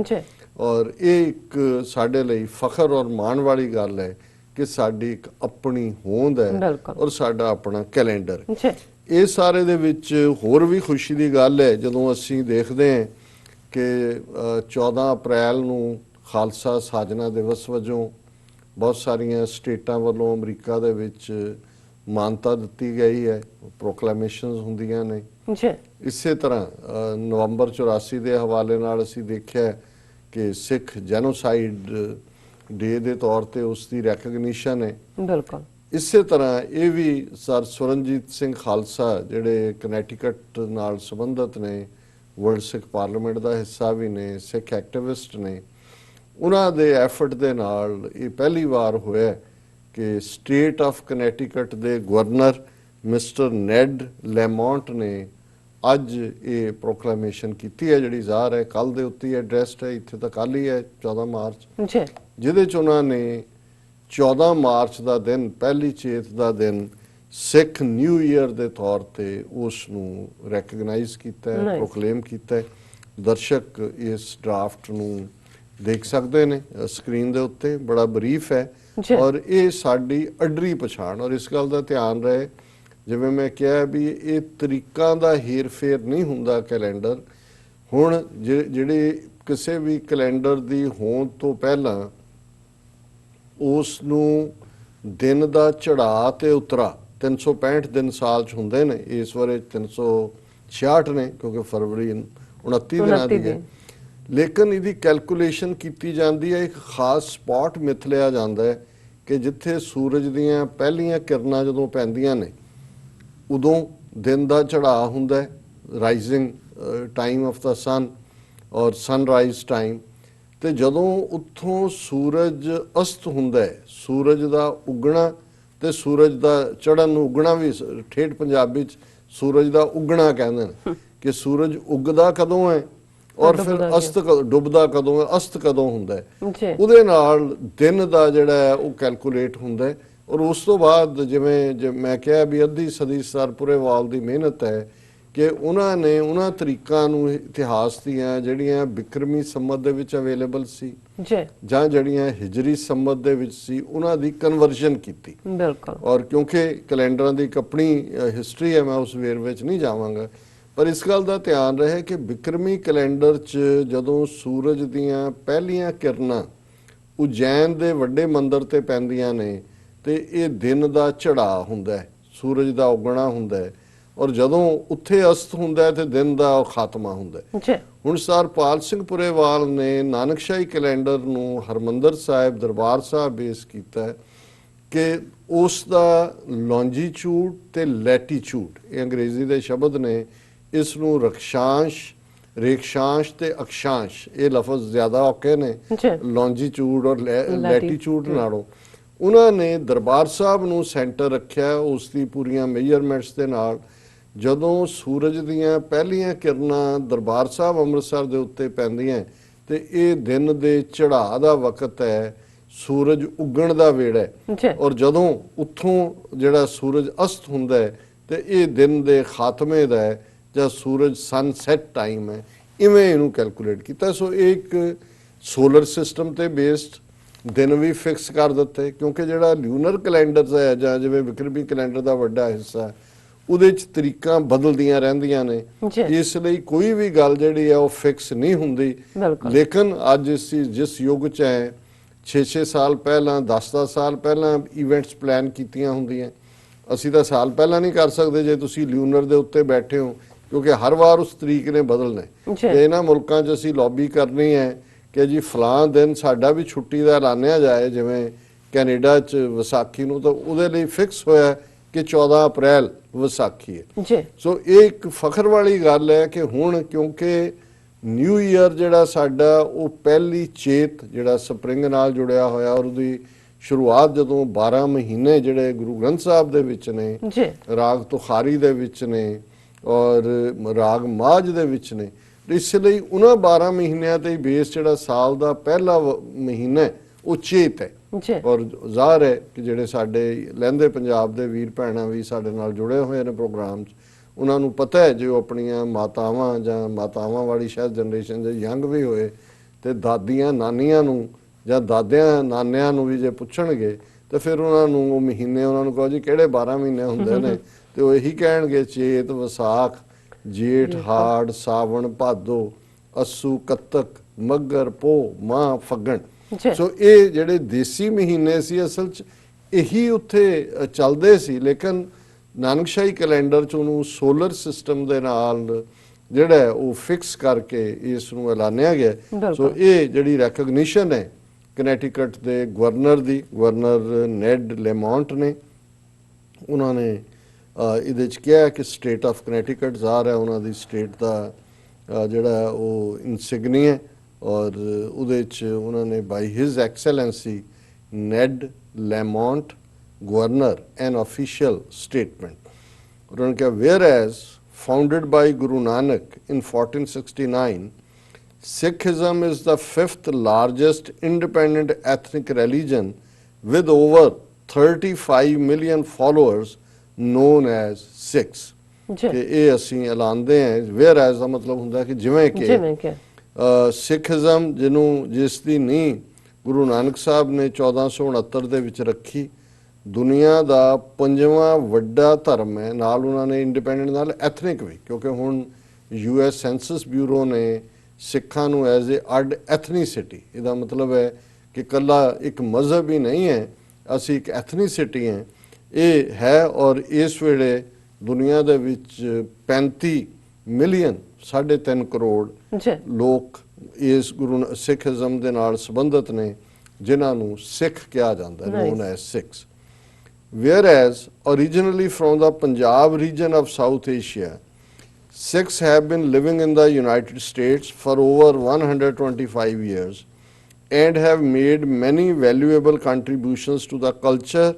ਔਰ ਇਹ ਇੱਕ ਸਾਡੇ ਲਈ ਫਖਰ ਔਰ ਮਾਣ ਵਾਲੀ ਗੱਲ ਹੈ ਕਿ ਸਾਡੀ ਇੱਕ ਆਪਣੀ ਹੋਂਦ ਹੈ ਔਰ ਸਾਡਾ ਆਪਣਾ ਕੈਲੰਡਰ। ਇਹ ਸਾਰੇ ਦੇ ਵਿੱਚ ਹੋਰ ਵੀ ਖੁਸ਼ੀ ਦੀ ਗੱਲ ਹੈ ਜਦੋਂ ਅਸੀਂ ਦੇਖਦੇ ਹਾਂ ਕਿ 14 ਅਪ੍ਰੈਲ ਨੂੰ ਖਾਲਸਾ ਸਾਜਨਾ ਦਿਵਸ ਵਜੋਂ ਬਹੁਤ ਸਾਰੀਆਂ ਸਟੇਟਾਂ ਵੱਲੋਂ ਅਮਰੀਕਾ ਦੇ ਵਿੱਚ ਮਾਨਤਾ ਦਿੱਤੀ ਗਈ ਹੈ, ਪ੍ਰੋਕਲੇਮੇਸ਼ਨਸ ਹੁੰਦੀਆਂ ਨੇ। ਇਸੇ ਤਰ੍ਹਾਂ ਨਵੰਬਰ 84 ਦੇ ਹਵਾਲੇ ਨਾਲ ਅਸੀਂ ਦੇਖਿਆ ਕਿ ਸਿੱਖ ਜੈਨੋਸਾਈਡ ਡੇ ਦੇ ਤੌਰ ਤੇ ਉਸ ਦੀ ਰੈਕਗਨੀਸ਼ਨ ਹੈ। ਬਿਲਕੁਲ ਇਸੇ ਤਰ੍ਹਾਂ ਇਹ ਵੀ ਸਰ ਸਵਰਨਜੀਤ ਸਿੰਘ ਖਾਲਸਾ ਜਿਹੜੇ ਕਨੈਟੀਕਟ ਨਾਲ ਸੰਬੰਧਿਤ ਨੇ, ਵਰਲਡ ਸਿੱਖ ਪਾਰਲੀਮੈਂਟ ਦਾ ਹਿੱਸਾ ਵੀ ਨੇ, ਸਿੱਖ ਐਕਟਿਵਿਸਟ ਨੇ, ਉਹਨਾਂ ਦੇ ਐਫਰਟ ਦੇ ਨਾਲ ਇਹ ਪਹਿਲੀ ਵਾਰ ਹੋਇਆ ਕਿ ਸਟੇਟ ਆਫ ਕਨੈਟੀਕਟ ਦੇ ਗਵਰਨਰ ਮਿਸਟਰ ਨੈਡ ਲੈਮੌਂਟ ਨੇ ਅੱਜ ਇਹ ਪ੍ਰੋਕਲੇਮੇਸ਼ਨ ਕੀਤੀ ਹੈ, ਜਿਹੜੀ ਜ਼ਾਹਰ ਹੈ ਕੱਲ ਦੇ ਉੱਤੇ ਐਡਰੈਸਡ ਹੈ। ਇੱਥੇ ਤਾਂ ਕੱਲ ਹੀ ਹੈ 14 ਮਾਰਚ, ਜਿਹਦੇ ਚ ਉਹਨਾਂ ਨੇ 14 ਮਾਰਚ ਦਾ ਦਿਨ, ਪਹਿਲੀ ਚੇਤ ਦਾ ਦਿਨ ਸਿੱਖ ਨਿਊ ਈਅਰ ਦੇ ਤੌਰ ਤੇ ਉਸ ਨੂੰ ਰੈਕਗਨਾਈਜ਼ ਕੀਤਾ ਹੈ, ਪ੍ਰੋਕਲੇਮ ਕੀਤਾ ਹੈ। ਦਰਸ਼ਕ ਇਸ ਡਰਾਫਟ ਨੂੰ ਦੇਖ ਸਕਦੇ ਨੇ ਸਕਰੀਨ ਦੇ ਉੱਤੇ, ਬੜਾ ਬਰੀਫ ਹੈ ਔਰ ਇਹ ਸਾਡੀ ਅਡਰੀ ਪਛਾਣ। ਔਰ ਇਸ ਗੱਲ ਦਾ ਧਿਆਨ ਰਹੇ, ਜਿਵੇਂ ਮੈਂ ਕਿਹਾ ਵੀ ਇਹ ਤਰੀਕਾਂ ਦਾ ਹੇਰ ਫੇਰ ਨਹੀਂ ਹੁੰਦਾ ਕੈਲੰਡਰ। ਹੁਣ ਜਿਹੜੇ ਕਿਸੇ ਵੀ ਕੈਲੰਡਰ ਦੀ ਹੋਂਦ ਤੋਂ ਪਹਿਲਾਂ ਉਸ ਨੂੰ ਦਿਨ ਦਾ ਚੜ੍ਹਾਅ ਤੇ ਉਤਰਾ 365 ਦਿਨ ਸਾਲ ਚ ਹੁੰਦੇ ਨੇ। ਇਸ ਵਾਰੇ 366 ਨੇ ਕਿਉਂਕਿ ਫਰਵਰੀ 29 ਦਿਨਾਂ ਦੀ ਹੈ, ਲੇਕਿਨ ਇਹਦੀ ਕੈਲਕੂਲੇਸ਼ਨ ਕੀਤੀ ਜਾਂਦੀ ਹੈ। ਇੱਕ ਖਾਸ ਸਪੌਟ ਮਿਥ ਲਿਆ ਜਾਂਦਾ ਹੈ ਕਿ ਜਿੱਥੇ ਸੂਰਜ ਦੀਆਂ ਪਹਿਲੀਆਂ ਕਿਰਨਾਂ ਜਦੋਂ ਪੈਂਦੀਆਂ ਨੇ ਉਦੋਂ ਦਿਨ ਦਾ ਚੜ੍ਹਾਅ ਹੁੰਦਾ ਹੈ, ਰਾਈਜ਼ਿੰਗ ਟਾਈਮ ਆਫ ਦਾ ਸਨ ਔਰ ਸਨਰਾਈਜ਼ ਟਾਈਮ। ਤੇ ਜਦੋਂ ਉੱਥੋਂ ਸੂਰਜ ਅਸਤ ਹੁੰਦਾ ਹੈ, ਸੂਰਜ ਦਾ ਉਗਣਾ ਤੇ ਸੂਰਜ ਦਾ ਚੜ੍ਹਨ ਨੂੰ ਉਗਣਾ ਵੀ ਠੇਠ ਪੰਜਾਬੀ ਚ ਸੂਰਜ ਦਾ ਉਗਣਾ ਕਹਿੰਦੇ ਨੇ ਕਿ ਸੂਰਜ ਉਗਦਾ ਕਦੋਂ ਹੈ ਔਰ ਫਿਰ ਅਸਤ ਡੁੱਬਦਾ ਕਦੋਂ ਹੈ, ਅਸਤ ਕਦੋਂ ਹੁੰਦਾ ਹੈ। ਉਹਦੇ ਨਾਲ ਦਿਨ ਦਾ ਜਿਹੜਾ ਹੈ ਉਹ ਕੈਲਕੂਲੇਟ ਹੁੰਦਾ ਹੈ। ਔਰ ਉਸ ਤੋਂ ਬਾਅਦ ਜਿਵੇਂ ਮੈਂ ਕਿਹਾ ਵੀ ਅੱਧੀ ਸਦੀ ਸਰ ਪੁਰੇਵਾਲ ਦੀ ਮਿਹਨਤ ਹੈ ਕਿ ਉਹਨਾਂ ਨੇ ਉਹਨਾਂ ਤਰੀਕਾਂ ਨੂੰ ਇਤਿਹਾਸ ਦੀਆਂ ਜਿਹੜੀਆਂ ਬਿਕਰਮੀ ਸੰਮਤ ਦੇ ਵਿੱਚ ਅਵੇਲੇਬਲ ਸੀ ਜਾਂ ਜਿਹੜੀਆਂ ਹਿਜਰੀ ਸੰਮਤ ਦੇ ਵਿੱਚ ਸੀ, ਉਹਨਾਂ ਦੀ ਕਨਵਰਜਨ ਕੀਤੀ। ਔਰ ਕਿਉਂਕਿ ਕੈਲੰਡਰਾਂ ਦੀ ਇੱਕ ਆਪਣੀ ਹਿਸਟਰੀ ਹੈ, ਮੈਂ ਉਸ ਵੇਰਵੇ ਵਿੱਚ ਨਹੀਂ ਜਾਵਾਂਗਾ, ਪਰ ਇਸ ਗੱਲ ਦਾ ਧਿਆਨ ਰਹੇ ਕਿ ਬਿਕਰਮੀ ਕੈਲੰਡਰ 'ਚ ਜਦੋਂ ਸੂਰਜ ਦੀਆਂ ਪਹਿਲੀਆਂ ਕਿਰਨਾਂ ਉਜੈਨ ਦੇ ਵੱਡੇ ਮੰਦਿਰ ਤੇ ਪੈਂਦੀਆਂ ਨੇ ਤੇ ਇਹ ਦਿਨ ਦਾ ਚੜ੍ਹਾਅ ਹੁੰਦਾ ਹੈ, ਸੂਰਜ ਦਾ ਉਗਣਾ ਹੁੰਦਾ ਹੈ, ਔਰ ਜਦੋਂ ਉੱਥੇ ਅਸਤ ਹੁੰਦਾ ਹੈ ਤੇ ਦਿਨ ਦਾ ਖਾਤਮਾ ਹੁੰਦਾ ਹੈ। ਹੁਣ ਸਰ ਪਾਲ ਸਿੰਘ ਪੁਰੇਵਾਲ ਨੇ ਨਾਨਕਸ਼ਾਹੀ ਕੈਲੰਡਰ ਨੂੰ ਹਰਮੰਦਰ ਸਾਹਿਬ ਦਰਬਾਰ ਸਾਹਿਬ ਬੇਸ ਕੀਤਾ ਹੈ ਕਿ ਉਸ ਦਾ ਲੌਂਜੀਚੂਡ ਤੇ ਲੈਟੀਚੂਡ, ਇਹ ਅੰਗਰੇਜ਼ੀ ਦੇ ਸ਼ਬਦ ਨੇ, ਇਸ ਨੂੰ ਰਕਸ਼ਾਂਸ਼, ਰੇਖਸ਼ਾਂਸ਼ ਤੇ ਅਕਸ਼ਾਂਸ਼, ਇਹ ਲਫ਼ਜ਼ ਜ਼ਿਆਦਾ ਔਖੇ ਨੇ ਲੌਂਜੀਚੂਡ ਔਰ ਲੈਟੀਚੂਡ ਨਾਲੋਂ। ਉਹਨਾਂ ਨੇ ਦਰਬਾਰ ਸਾਹਿਬ ਨੂੰ ਸੈਂਟਰ ਰੱਖਿਆ ਉਸ ਦੀ ਪੂਰੀਆਂ ਮੇਜਰਮੈਂਟਸ ਦੇ ਨਾਲ। ਜਦੋਂ ਸੂਰਜ ਦੀਆਂ ਪਹਿਲੀਆਂ ਕਿਰਨਾਂ ਦਰਬਾਰ ਸਾਹਿਬ ਅੰਮ੍ਰਿਤਸਰ ਦੇ ਉੱਤੇ ਪੈਂਦੀਆਂ ਤੇ ਇਹ ਦਿਨ ਦੇ ਚੜ੍ਹਾਅ ਦਾ ਵਕਤ ਹੈ, ਸੂਰਜ ਉਗਣ ਦਾ ਵੇੜਾ ਹੈ, ਔਰ ਜਦੋਂ ਉੱਥੋਂ ਜਿਹੜਾ ਸੂਰਜ ਅਸਤ ਹੁੰਦਾ ਹੈ ਤੇ ਇਹ ਦਿਨ ਦੇ ਖਾਤਮੇ ਦਾ ਹੈ ਜਾਂ ਸੂਰਜ ਸਨਸੈਟ ਟਾਈਮ ਹੈ। ਇਵੇਂ ਇਹਨੂੰ ਕੈਲਕੂਲੇਟ ਕੀਤਾ। ਸੋ ਇਹ ਇੱਕ ਸੋਲਰ ਸਿਸਟਮ ਤੇ ਬੇਸਡ ਦਿਨ ਵੀ ਫਿਕਸ ਕਰ ਦਿੱਤੇ, ਕਿਉਂਕਿ ਜਿਹੜਾ ਲਿਊਨਰ ਕੈਲੰਡਰ ਹੈ ਜਾਂ ਜਿਵੇਂ ਵਿਕਰਮੀ ਕੈਲੰਡਰ ਦਾ ਵੱਡਾ ਹਿੱਸਾ, ਉਹਦੇ ਚ ਤਰੀਕਾਂ ਬਦਲਦੀਆਂ ਰਹਿੰਦੀਆਂ ਨੇ, ਇਸ ਲਈ ਕੋਈ ਵੀ ਗੱਲ ਜਿਹੜੀ ਹੈ ਉਹ ਫਿਕਸ ਨਹੀਂ ਹੁੰਦੀ। ਲੇਕਿਨ ਅੱਜ ਜਿਸ ਯੁੱਗ ਚ ਹੈ 6-6 ਸਾਲ ਪਹਿਲਾਂ 10-10 ਸਾਲ ਪਹਿਲਾਂ ਇਵੈਂਟਸ ਪਲਾਨ ਕੀਤੀਆਂ ਹੁੰਦੀਆਂ। ਅਸੀਂ ਤਾਂ ਸਾਲ ਪਹਿਲਾਂ ਨਹੀਂ ਕਰ ਸਕਦੇ ਜੇ ਤੁਸੀਂ ਲਿਊਨਰ ਦੇ ਉੱਤੇ ਬੈਠੇ ਹੋ, ਕਿਉਂਕਿ ਹਰ ਵਾਰ ਉਸ ਤਰੀਕ ਨੇ ਬਦਲਣਾ ਹੈ। ਤੇ ਇਹਨਾਂ ਮੁਲਕਾਂ 'ਚ ਅਸੀਂ ਲੌਬੀ ਕਰਨੀ ਹੈ ਕਿ ਜੀ ਫਲਾਂ ਦਿਨ ਸਾਡਾ ਵੀ ਛੁੱਟੀ ਦਾ ਐਲਾਨਿਆ ਜਾਏ, ਜਿਵੇਂ ਕੈਨੇਡਾ 'ਚ ਵਿਸਾਖੀ ਨੂੰ, ਤਾਂ ਉਹਦੇ ਲਈ ਫਿਕਸ ਹੋਇਆ ਕਿ 14 ਅਪ੍ਰੈਲ ਵਿਸਾਖੀ ਹੈ। ਜੀ ਸੋ ਇਹ ਇੱਕ ਫਖਰ ਵਾਲੀ ਗੱਲ ਹੈ ਕਿ ਹੁਣ ਕਿਉਂਕਿ ਨਿਊ ਈਅਰ ਜਿਹੜਾ ਸਾਡਾ ਉਹ ਪਹਿਲੀ ਚੇਤ ਜਿਹੜਾ ਸਪਰਿੰਗ ਨਾਲ ਜੁੜਿਆ ਹੋਇਆ, ਔਰ ਉਹਦੀ ਸ਼ੁਰੂਆਤ ਜਦੋਂ 12 ਮਹੀਨੇ ਜਿਹੜੇ ਗੁਰੂ ਗ੍ਰੰਥ ਸਾਹਿਬ ਦੇ ਵਿੱਚ ਨੇ, ਜੀ ਰਾਗ ਤੁਖਾਰੀ ਦੇ ਵਿੱਚ ਨੇ ਔਰ ਰਾਗ ਮਾਝ ਦੇ ਵਿੱਚ ਨੇ, ਇਸ ਲਈ ਉਹਨਾਂ 12 ਮਹੀਨਿਆਂ ਤੇ ਹੀ ਬੇਸ ਜਿਹੜਾ ਸਾਲ ਦਾ ਪਹਿਲਾ ਮਹੀਨਾ ਹੈ, ਉਹ ਚੇਤ ਹੈ। ਜੀ ਔਰ ਜ਼ਾਹਰ ਹੈ ਕਿ ਜਿਹੜੇ ਸਾਡੇ ਲਹਿੰਦੇ ਪੰਜਾਬ ਦੇ ਵੀਰ ਭੈਣਾਂ ਵੀ ਸਾਡੇ ਨਾਲ ਜੁੜੇ ਹੋਏ ਨੇ ਪ੍ਰੋਗਰਾਮ 'ਚ, ਉਹਨਾਂ ਨੂੰ ਪਤਾ ਹੈ ਜੋ ਆਪਣੀਆਂ ਮਾਤਾਵਾਂ ਜਾਂ ਮਾਤਾਵਾਂ ਵਾਲੀ ਸ਼ਾਇਦ ਜਨਰੇਸ਼ਨ ਜੇ ਯੰਗ ਵੀ ਹੋਏ ਤੇ ਦਾਦੀਆਂ ਨਾਨੀਆਂ ਨੂੰ ਜਾਂ ਦਾਦਿਆਂ ਨਾਨਿਆਂ ਨੂੰ ਵੀ ਜੇ ਪੁੱਛਣਗੇ ਤੇ ਫਿਰ ਉਹਨਾਂ ਨੂੰ ਉਹ ਮਹੀਨੇ ਉਹਨਾਂ ਨੂੰ ਕਹੋ ਜੀ ਕਿਹੜੇ 12 ਮਹੀਨੇ ਹੁੰਦੇ ਨੇ, ਤੇ ਉਹ ਇਹੀ ਕਹਿਣਗੇ ਚੇਤ, ਵਿਸਾਖ, ਜੇਠ, ਹਾੜ, ਸਾਵਣ, ਭਾਦੋ, ਅੱਸੂ, ਕੱਤਕ, ਮੱਘਰ, ਪੋਹ, ਮਾਹ, ਫੱਗਣ। ਸੋ ਇਹ ਜਿਹੜੇ ਦੇਸੀ ਮਹੀਨੇ ਸੀ ਅਸਲ 'ਚ ਇਹੀ ਉੱਥੇ ਚੱਲਦੇ ਸੀ, ਲੇਕਿਨ ਨਾਨਕਸ਼ਾਹੀ ਕੈਲੰਡਰ 'ਚ ਉਹਨੂੰ ਸੋਲਰ ਸਿਸਟਮ ਦੇ ਨਾਲ ਜਿਹੜਾ ਉਹ ਫਿਕਸ ਕਰਕੇ ਇਸ ਨੂੰ ਐਲਾਨਿਆ ਗਿਆ। ਸੋ ਇਹ ਜਿਹੜੀ ਰੈਕਗਨੀਸ਼ਨ ਹੈ ਕਨੈਟੀਕਟ ਦੇ ਗਵਰਨਰ ਦੀ, ਗਵਰਨਰ ਨੈਡ ਲੈਮੌਂਟ ਨੇ, ਉਹਨਾਂ ਨੇ ਇਹਦੇ 'ਚ ਕਿਹਾ ਕਿ ਸਟੇਟ ਆਫ ਕਨੈਟੀਕਟ ਜ਼ਾਹਰ ਹੈ ਉਹਨਾਂ ਦੀ ਸਟੇਟ ਦਾ ਜਿਹੜਾ ਉਹ ਇਨਸਿਗਨੀਆ, ਔਰ ਉਹਦੇ 'ਚ ਉਹਨਾਂ ਨੇ by his excellency Ned Lamont governor an official statement. ਉਹਨਾਂ ਨੇ ਕਿਹਾ whereas founded by Guru Nanak in 1469, Sikhism is the 5th largest independent ethnic religion with over 35 million followers known as Sikhs। ਕਿ ਇਹ ਅਸੀਂ ਐਲਾਨਦੇ ਹਾਂ। ਵੇਅਰ ਐਜ਼ ਦਾ ਮਤਲਬ ਹੁੰਦਾ ਕਿ ਜਿਵੇਂ ਕਿ ਸਿੱਖੀਜ਼ਮ ਜਿਹਨੂੰ ਜਿਸ ਦੀ ਨੀਂਹ ਗੁਰੂ ਨਾਨਕ ਸਾਹਿਬ ਨੇ 1469 ਦੇ ਵਿੱਚ ਰੱਖੀ, ਦੁਨੀਆ ਦਾ 5ਵਾਂ ਵੱਡਾ ਧਰਮ ਹੈ, ਨਾਲ ਉਹਨਾਂ ਨੇ ਇੰਡੀਪੈਂਡੈਂਟ ਨਾਲ ਐਥਨਿਕ ਵੀ, ਕਿਉਂਕਿ ਹੁਣ US ਸੈਂਸਸ ਬਿਊਰੋ ਨੇ ਸਿੱਖਾਂ ਨੂੰ ਐਜ਼ ਏ ਅੱਡ ਐਥਨੀਸਿਟੀ, ਇਹਦਾ ਮਤਲਬ ਹੈ ਕਿ ਇਕੱਲਾ ਇੱਕ ਮਜ਼ਹਬ ਹੀ ਨਹੀਂ ਹੈ, ਅਸੀਂ ਇੱਕ ਐਥਨੀਸਿਟੀ ਹੈ, ਇਹ ਹੈ। ਔਰ ਇਸ ਵੇਲੇ ਦੁਨੀਆ ਦੇ ਵਿੱਚ 35 ਮਿਲੀਅਨ 3.5 ਕਰੋੜ ਲੋਕ ਇਸ ਗੁਰੂ ਸਿੱਖੀਜ਼ਮ ਦੇ ਨਾਲ ਸੰਬੰਧਿਤ ਨੇ, ਜਿਨ੍ਹਾਂ ਨੂੰ ਸਿੱਖ ਕਿਹਾ ਜਾਂਦਾ ਹੈ, known as Sikhs। Whereas originally from the Punjab region of South Asia, Sikhs have been living in the United States for over 125 years and have made many valuable contributions to the culture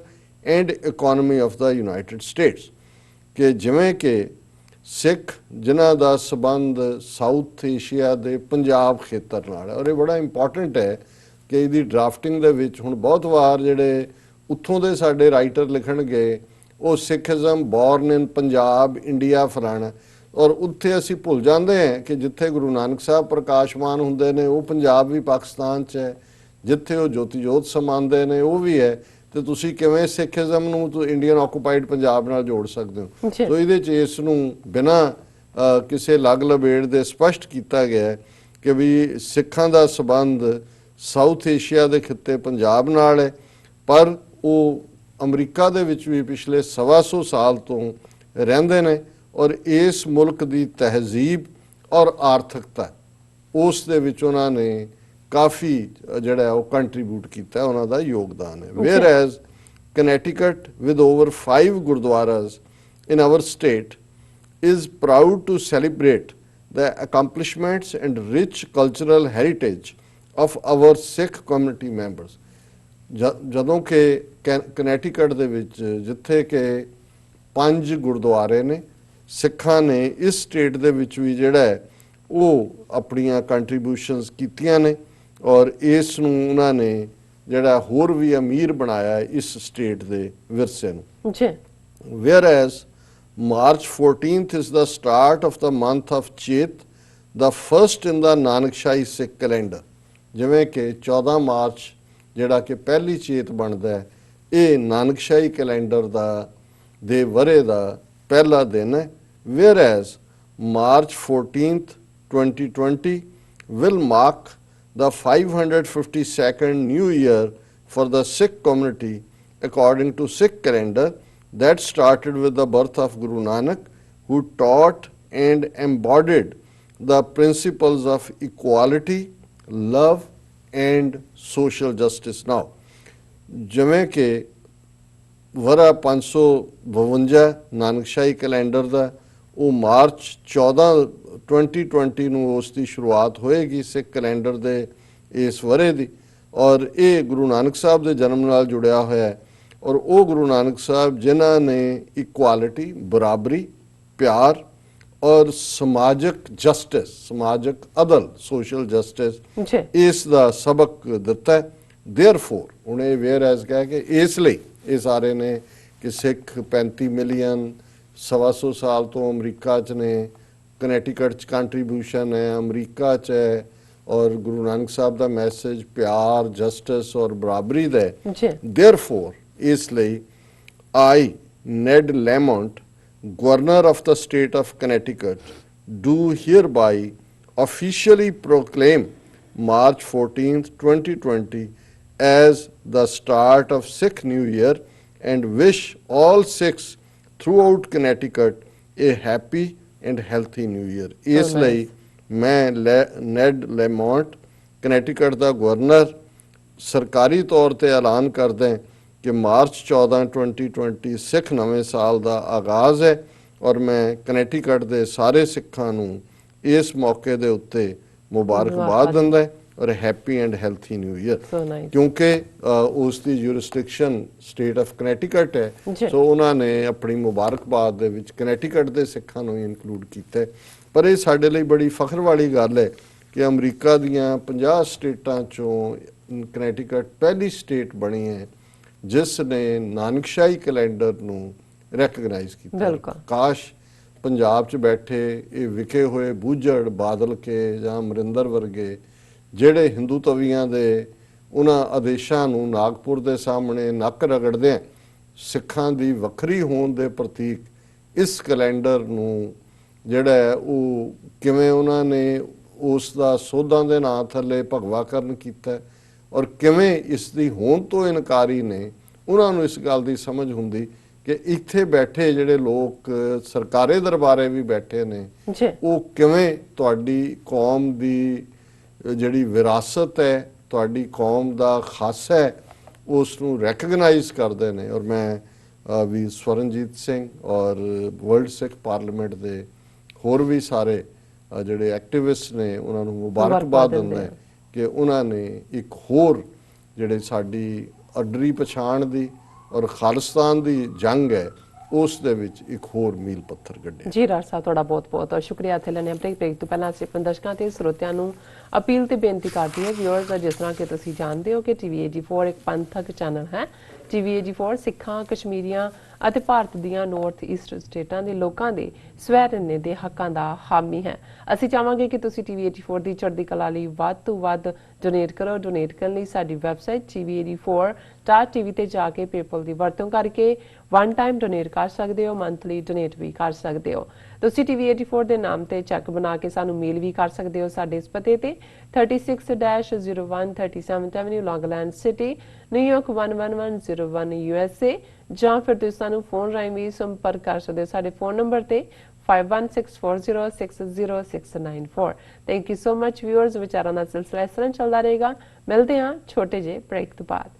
and economy of the United States। ਕਿ ਜਿਵੇਂ ਕਿ ਸਿੱਖ ਜਿਨ੍ਹਾਂ ਦਾ ਸੰਬੰਧ ਸਾਊਥ ਏਸ਼ੀਆ ਦੇ ਪੰਜਾਬ ਖੇਤਰ ਨਾਲ ਹੈ, ਔਰ ਇਹ ਬੜਾ ਇੰਪੋਰਟੈਂਟ ਹੈ ਕਿ ਇਹਦੀ ਡਰਾਫਟਿੰਗ ਦੇ ਵਿੱਚ ਹੁਣ ਬਹੁਤ ਵਾਰ ਜਿਹੜੇ ਉੱਥੋਂ ਦੇ ਸਾਡੇ ਰਾਈਟਰ ਲਿਖਣਗੇ ਉਹ Sikhism born in Punjab India ਫਲਾਣਾ, ਔਰ ਉੱਥੇ ਅਸੀਂ ਭੁੱਲ ਜਾਂਦੇ ਹਾਂ ਕਿ ਜਿੱਥੇ ਗੁਰੂ ਨਾਨਕ ਸਾਹਿਬ ਪ੍ਰਕਾਸ਼ਮਾਨ ਹੁੰਦੇ ਨੇ ਉਹ ਪੰਜਾਬ ਵੀ ਪਾਕਿਸਤਾਨ 'ਚ ਹੈ, ਜਿੱਥੇ ਉਹ ਜੋਤੀ ਜੋਤ ਸਮਾਉਂਦੇ ਨੇ ਉਹ ਵੀ ਹੈ, ਤੇ ਤੁਸੀਂ ਕਿਵੇਂ ਸਿੱਖੀਜ਼ਮ ਨੂੰ ਇੰਡੀਅਨ ਆਕੂਪਾਈਡ ਪੰਜਾਬ ਨਾਲ ਜੋੜ ਸਕਦੇ ਹੋ। ਸੋ ਇਹਦੇ 'ਚ ਇਸ ਨੂੰ ਬਿਨਾਂ ਕਿਸੇ ਲੱਗ ਲਬੇੜ ਦੇ ਸਪਸ਼ਟ ਕੀਤਾ ਗਿਆ ਕਿ ਵੀ ਸਿੱਖਾਂ ਦਾ ਸੰਬੰਧ ਸਾਊਥ ਏਸ਼ੀਆ ਦੇ ਖਿੱਤੇ ਪੰਜਾਬ ਨਾਲ ਹੈ, ਪਰ ਉਹ ਅਮਰੀਕਾ ਦੇ ਵਿੱਚ ਵੀ ਪਿਛਲੇ 125 ਸਾਲ ਤੋਂ ਰਹਿੰਦੇ ਨੇ, ਔਰ ਇਸ ਮੁਲਕ ਦੀ ਤਹਿਜ਼ੀਬ ਔਰ ਆਰਥਿਕਤਾ ਉਸ ਦੇ ਵਿੱਚ ਉਹਨਾਂ ਨੇ ਕਾਫੀ ਜਿਹੜਾ ਉਹ ਕੰਟਰੀਬਿਊਟ ਕੀਤਾ, ਉਹਨਾਂ ਦਾ ਯੋਗਦਾਨ ਹੈ। Whereas Connecticut with over 5 gurdwaras in our state is proud to celebrate the accomplishments and rich cultural heritage of our Sikh community members। ਜਦੋਂ ਕਿ ਕਨੈਟੀਕਟ ਦੇ ਵਿੱਚ ਜਿੱਥੇ ਕਿ 5 ਗੁਰਦੁਆਰੇ ਨੇ, ਸਿੱਖਾਂ ਨੇ ਇਸ ਸਟੇਟ ਦੇ ਵਿੱਚ ਵੀ ਜਿਹੜਾ ਹੈ ਉਹ ਆਪਣੀਆਂ ਕੰਟਰੀਬਿਊਸ਼ਨਸ ਕੀਤੀਆਂ ਨੇ, ਔਰ ਇਸ ਨੂੰ ਉਹਨਾਂ ਨੇ ਜਿਹੜਾ ਹੋਰ ਵੀ ਅਮੀਰ ਬਣਾਇਆ ਇਸ ਸਟੇਟ ਦੇ ਵਿਰਸੇ ਨੂੰ। Whereas March 14th is the start of the month of Chet, the first in the Nanak-Shahi Sikh calendar। ਜਿਵੇਂ ਕਿ 14 ਮਾਰਚ ਜਿਹੜਾ ਕਿ ਪਹਿਲੀ ਚੇਤ ਬਣਦਾ ਹੈ, ਇਹ ਨਾਨਕਸ਼ਾਹੀ ਕੈਲੰਡਰ ਦਾ ਦੇ ਵਰੇ ਦਾ ਪਹਿਲਾ ਦਿਨ ਹੈ। Whereas March 14th 2020 will mark the 552nd new year for the Sikh community according to Sikh calendar that started with the birth of Guru Nanak, who taught and embodied the principles of equality, love and social justice। Now, ਜਿਵੇਂ ਕਿ ਵਰਾ 552 ਨਾਨਕਸ਼ਾਹੀ ਕੈਲੰਡਰ ਦਾ, ਉਹ ਮਾਰਚ 14 2020 ਨੂੰ ਉਸ ਦੀ ਸ਼ੁਰੂਆਤ ਹੋਏਗੀ ਸਿੱਖ ਕੈਲੰਡਰ ਦੇ ਇਸ ਵਰੇ ਦੀ। ਔਰ ਇਹ ਗੁਰੂ ਨਾਨਕ ਸਾਹਿਬ ਦੇ ਜਨਮ ਨਾਲ ਜੁੜਿਆ ਹੋਇਆ ਹੈ। ਔਰ ਉਹ ਗੁਰੂ ਨਾਨਕ ਸਾਹਿਬ ਜਿਨ੍ਹਾਂ ਨੇ ਇਕੁਆਲਿਟੀ, ਬਰਾਬਰੀ, ਪਿਆਰ ਔਰ ਸਮਾਜਿਕ ਜਸਟਿਸ, ਸਮਾਜਿਕ ਅਦਲ, ਸੋਸ਼ਲ ਜਸਟਿਸ, ਜੀ ਇਸ ਦਾ ਸਬਕ ਦਿੱਤਾ ਹੈ। ਦੇਅਰਫੋਰ ਹੁਣ ਇਹ ਵੇਅਰ ਐਜ਼ ਕਹਿ ਕੇ ਇਸ ਲਈ ਇਹ ਸਾਰੇ ਨੇ ਕਿ ਸਿੱਖ 35 ਮਿਲੀਅਨ, 125 ਸਾਲ ਤੋਂ ਅਮਰੀਕਾ 'ਚ ਨੇ, ਕਨੈਟੀਕਟ 'ਚ ਕੰਟਰੀਬਿਊਸ਼ਨ ਹੈ, ਅਮਰੀਕਾ 'ਚ ਹੈ, ਔਰ ਗੁਰੂ ਨਾਨਕ ਸਾਹਿਬ ਦਾ ਮੈਸੇਜ ਪਿਆਰ, ਜਸਟਿਸ ਔਰ ਬਰਾਬਰੀ ਦਾ ਹੈ। ਜੀ ਦੇਅਰਫੋਰ ਇਸ ਲਈ ਆਈ ਨੈਡ Lamont, Governor of the state of Connecticut, do hereby officially proclaim March 14th, 2020 as the start of Sikh New Year and wish all Sikhs throughout Connecticut a happy and healthy New Year. ਇਸ ਲਈ ਮੈਂ ਨੈਡ ਲੈਮੋਂਟ, ਕਨੈਟੀਕਟ ਦਾ ਗਵਰਨਰ, ਸਰਕਾਰੀ ਤੌਰ ਤੇ ਐਲਾਨ ਕਰਦਾ ਕਿ ਮਾਰਚ 14 2020 ਸਿੱਖ ਨਵੇਂ ਸਾਲ ਦਾ ਆਗਾਜ਼ ਹੈ। ਔਰ ਮੈਂ ਕਨੈਟੀਕਟ ਦੇ ਸਾਰੇ ਸਿੱਖਾਂ ਨੂੰ ਇਸ ਮੌਕੇ ਦੇ ਉੱਤੇ ਮੁਬਾਰਕਬਾਦ ਦਿੰਦਾ ਹੈ ਔਰ happy and healthy new year. ਕਿਉਂਕਿ ਉਸ ਦੀ ਜੂਰਿਸਡਿਕਸ਼ਨ ਸਟੇਟ ਆਫ ਕਨੈਟੀਕਟ ਹੈ, ਸੋ ਉਹਨਾਂ ਨੇ ਆਪਣੀ ਮੁਬਾਰਕਬਾਦ ਦੇ ਵਿੱਚ ਕਨੈਟੀਕਟ ਦੇ ਸਿੱਖਾਂ ਨੂੰ ਇਨਕਲੂਡ ਕੀਤਾ। ਪਰ ਇਹ ਸਾਡੇ ਲਈ ਬੜੀ ਫਖਰ ਵਾਲੀ ਗੱਲ ਹੈ ਕਿ ਅਮਰੀਕਾ ਦੀਆਂ 50 ਸਟੇਟਾਂ 'ਚੋਂ ਕਨੈਟੀਕਟ ਪਹਿਲੀ ਸਟੇਟ ਬਣੀ ਹੈ ਜਿਸ ਨੇ ਨਾਨਕਸ਼ਾਹੀ ਕੈਲੰਡਰ ਨੂੰ ਰੈਕਗਨਾਈਜ਼ ਕੀਤਾ। ਕਾਸ਼ ਪੰਜਾਬ 'ਚ ਬੈਠੇ ਇਹ ਵਿਕੇ ਹੋਏ ਬੂਝੜ, ਬਾਦਲ ਕੇ ਜਾਂ ਅਮਰਿੰਦਰ ਵਰਗੇ ਜਿਹੜੇ ਹਿੰਦੂ ਤਵੀਆਂ ਦੇ ਉਹਨਾਂ ਆਦੇਸ਼ਾਂ ਨੂੰ ਨਾਗਪੁਰ ਦੇ ਸਾਹਮਣੇ ਨੱਕ ਰਗੜਦੇ ਆ, ਸਿੱਖਾਂ ਦੀ ਵੱਖਰੀ ਹੋਣ ਦੇ ਪ੍ਰਤੀਕ ਇਸ ਕੈਲੰਡਰ ਨੂੰ ਜਿਹੜਾ ਹੈ ਉਹ ਕਿਵੇਂ ਉਹਨਾਂ ਨੇ ਉਸ ਦਾ ਸੋਧਾਂ ਦੇ ਨਾਂ ਥੱਲੇ ਭਗਵਾਕਰਨ ਕੀਤਾ ਔਰ ਕਿਵੇਂ ਇਸ ਦੀ ਹੋਂਦ ਤੋਂ ਇਨਕਾਰੀ ਨੇ। ਉਹਨਾਂ ਨੂੰ ਇਸ ਗੱਲ ਦੀ ਸਮਝ ਹੁੰਦੀ ਕਿ ਇੱਥੇ ਬੈਠੇ ਜਿਹੜੇ ਲੋਕ ਸਰਕਾਰੀ ਦਰਬਾਰੇ ਵੀ ਬੈਠੇ ਨੇ, ਉਹ ਕਿਵੇਂ ਤੁਹਾਡੀ ਕੌਮ ਦੀ ਜਿਹੜੀ ਵਿਰਾਸਤ ਹੈ, ਤੁਹਾਡੀ ਕੌਮ ਦਾ ਖਾਸਾ ਹੈ, ਉਸ ਨੂੰ ਰੈਕਗਨਾਈਜ਼ ਕਰਦੇ ਨੇ। ਔਰ ਮੈਂ ਵੀ ਸਵਰਨਜੀਤ ਸਿੰਘ ਔਰ ਵਰਲਡ ਸਿੱਖ ਪਾਰਲੀਮੈਂਟ ਦੇ ਹੋਰ ਵੀ ਸਾਰੇ ਜਿਹੜੇ ਐਕਟਿਵਿਸਟ ਨੇ ਉਹਨਾਂ ਨੂੰ ਮੁਬਾਰਕਬਾਦ ਦਿੰਦਾ ਹੈ ਕਿ ਉਹਨਾਂ ਨੇ ਇੱਕ ਹੋਰ ਜਿਹੜੇ ਸਾਡੀ ਅੱਡਰੀ ਪਛਾਣ ਦੀ ਔਰ ਖਾਲਿਸਤਾਨ ਦੀ ਜੰਗ ਹੈ ਉਸ ਦੇ ਵਿੱਚ ਇੱਕ ਹੋਰ ਮੀਲ ਪੱਥਰ ਗੱਡਿਆ। ਜੀ ਰਾਜ ਸਾਹਿਬ, ਤੁਹਾਡਾ ਬਹੁਤ ਬਹੁਤ ਸ਼ੁਕਰੀਆ। ਇੱਥੇ ਲੈਣੇ ਬ੍ਰੇਕ ਤੋਂ ਪਹਿਲਾਂ ਅਸੀਂ ਆਪਣੇ ਦਰਸ਼ਕਾਂ ਤੇ ਸਰੋਤਿਆਂ ਨੂੰ ਅਪੀਲ ਤੇ ਬੇਨਤੀ ਕਰਦੀ ਹੈ ਵਿਊਅਰਸ, ਜਿਸ ਤਰ੍ਹਾਂ ਕਿ ਤੁਸੀਂ ਜਾਣਦੇ ਹੋ ਕਿ ਟੀਵੀ 84 ਇੱਕ ਪੰਥਕ ਚੈਨਲ ਹੈ। ਟੀਵੀ 84 ਸਿੱਖਾਂ, ਕਸ਼ਮੀਰੀਆਂ ਅਤੇ ਭਾਰਤ ਦੀਆਂ ਨਾਰਥ ਈਸਟ ਸਟੇਟਾਂ ਦੇ ਲੋਕਾਂ ਦੇ ਸਵੈ-ਨਿਰਣੇ ਦੇ ਹੱਕਾਂ ਦਾ ਹਾਮੀ ਹੈ। ਅਸੀਂ ਚਾਹਾਂਗੇ ਕਿ ਤੁਸੀਂ ਟੀਵੀ 84 ਦੀ ਚੜ੍ਹਦੀ ਕਲਾ ਲਈ ਵੱਧ ਤੋਂ ਵੱਧ ਡੋਨੇਟ ਕਰੋ। ਡੋਨੇਟ ਕਰਨ ਲਈ ਸਾਡੀ ਵੈਬਸਾਈਟ tv84.tv ਤੇ ਜਾ ਕੇ ਪੇਪਲ ਦੀ ਵਰਤੋਂ ਕਰਕੇ ਵਨ ਟਾਈਮ ਡੋਨੇਟ ਕਰ ਸਕਦੇ ਹੋ, ਮੰਥਲੀ ਡੋਨੇਟ ਵੀ ਕਰ ਸਕਦੇ ਹੋ। ਤੁਸੀਂ ਟੀਵੀ 84 ਦੇ ਨਾਮ ਤੇ ਚੈੱਕ ਬਣਾ ਕੇ ਸਾਨੂੰ ਮੇਲ ਵੀ ਕਰ ਸਕਦੇ ਹੋ ਸਾਡੇ ਇਸ ਪਤੇ ਤੇ 36-01 37th Avenue, Long Island city, New York 11101 USA, ਜਾਂ ਫਿਰ ਤੁਸੀਂ ਸਾਨੂੰ ਫੋਨ ਰਾਹੀਂ ਵੀ ਸੰਪਰਕ ਕਰ ਸਕਦੇ ਹੋ ਸਾਡੇ ਫੋਨ ਨੰਬਰ ਤੇ 5164060694। Thank you so much viewers. ਵਿਚਾਰਾਂ ਦਾ ਸਿਲਸਿਲਾ ਇਸ ਤਰ੍ਹਾਂ ਚੱਲਦਾ ਰਹੇਗਾ। ਮਿਲਦੇ ਹਾਂ ਛੋਟੇ ਜਿਹੇ ਬ੍ਰੇਕ ਤੋਂ ਬਾਅਦ।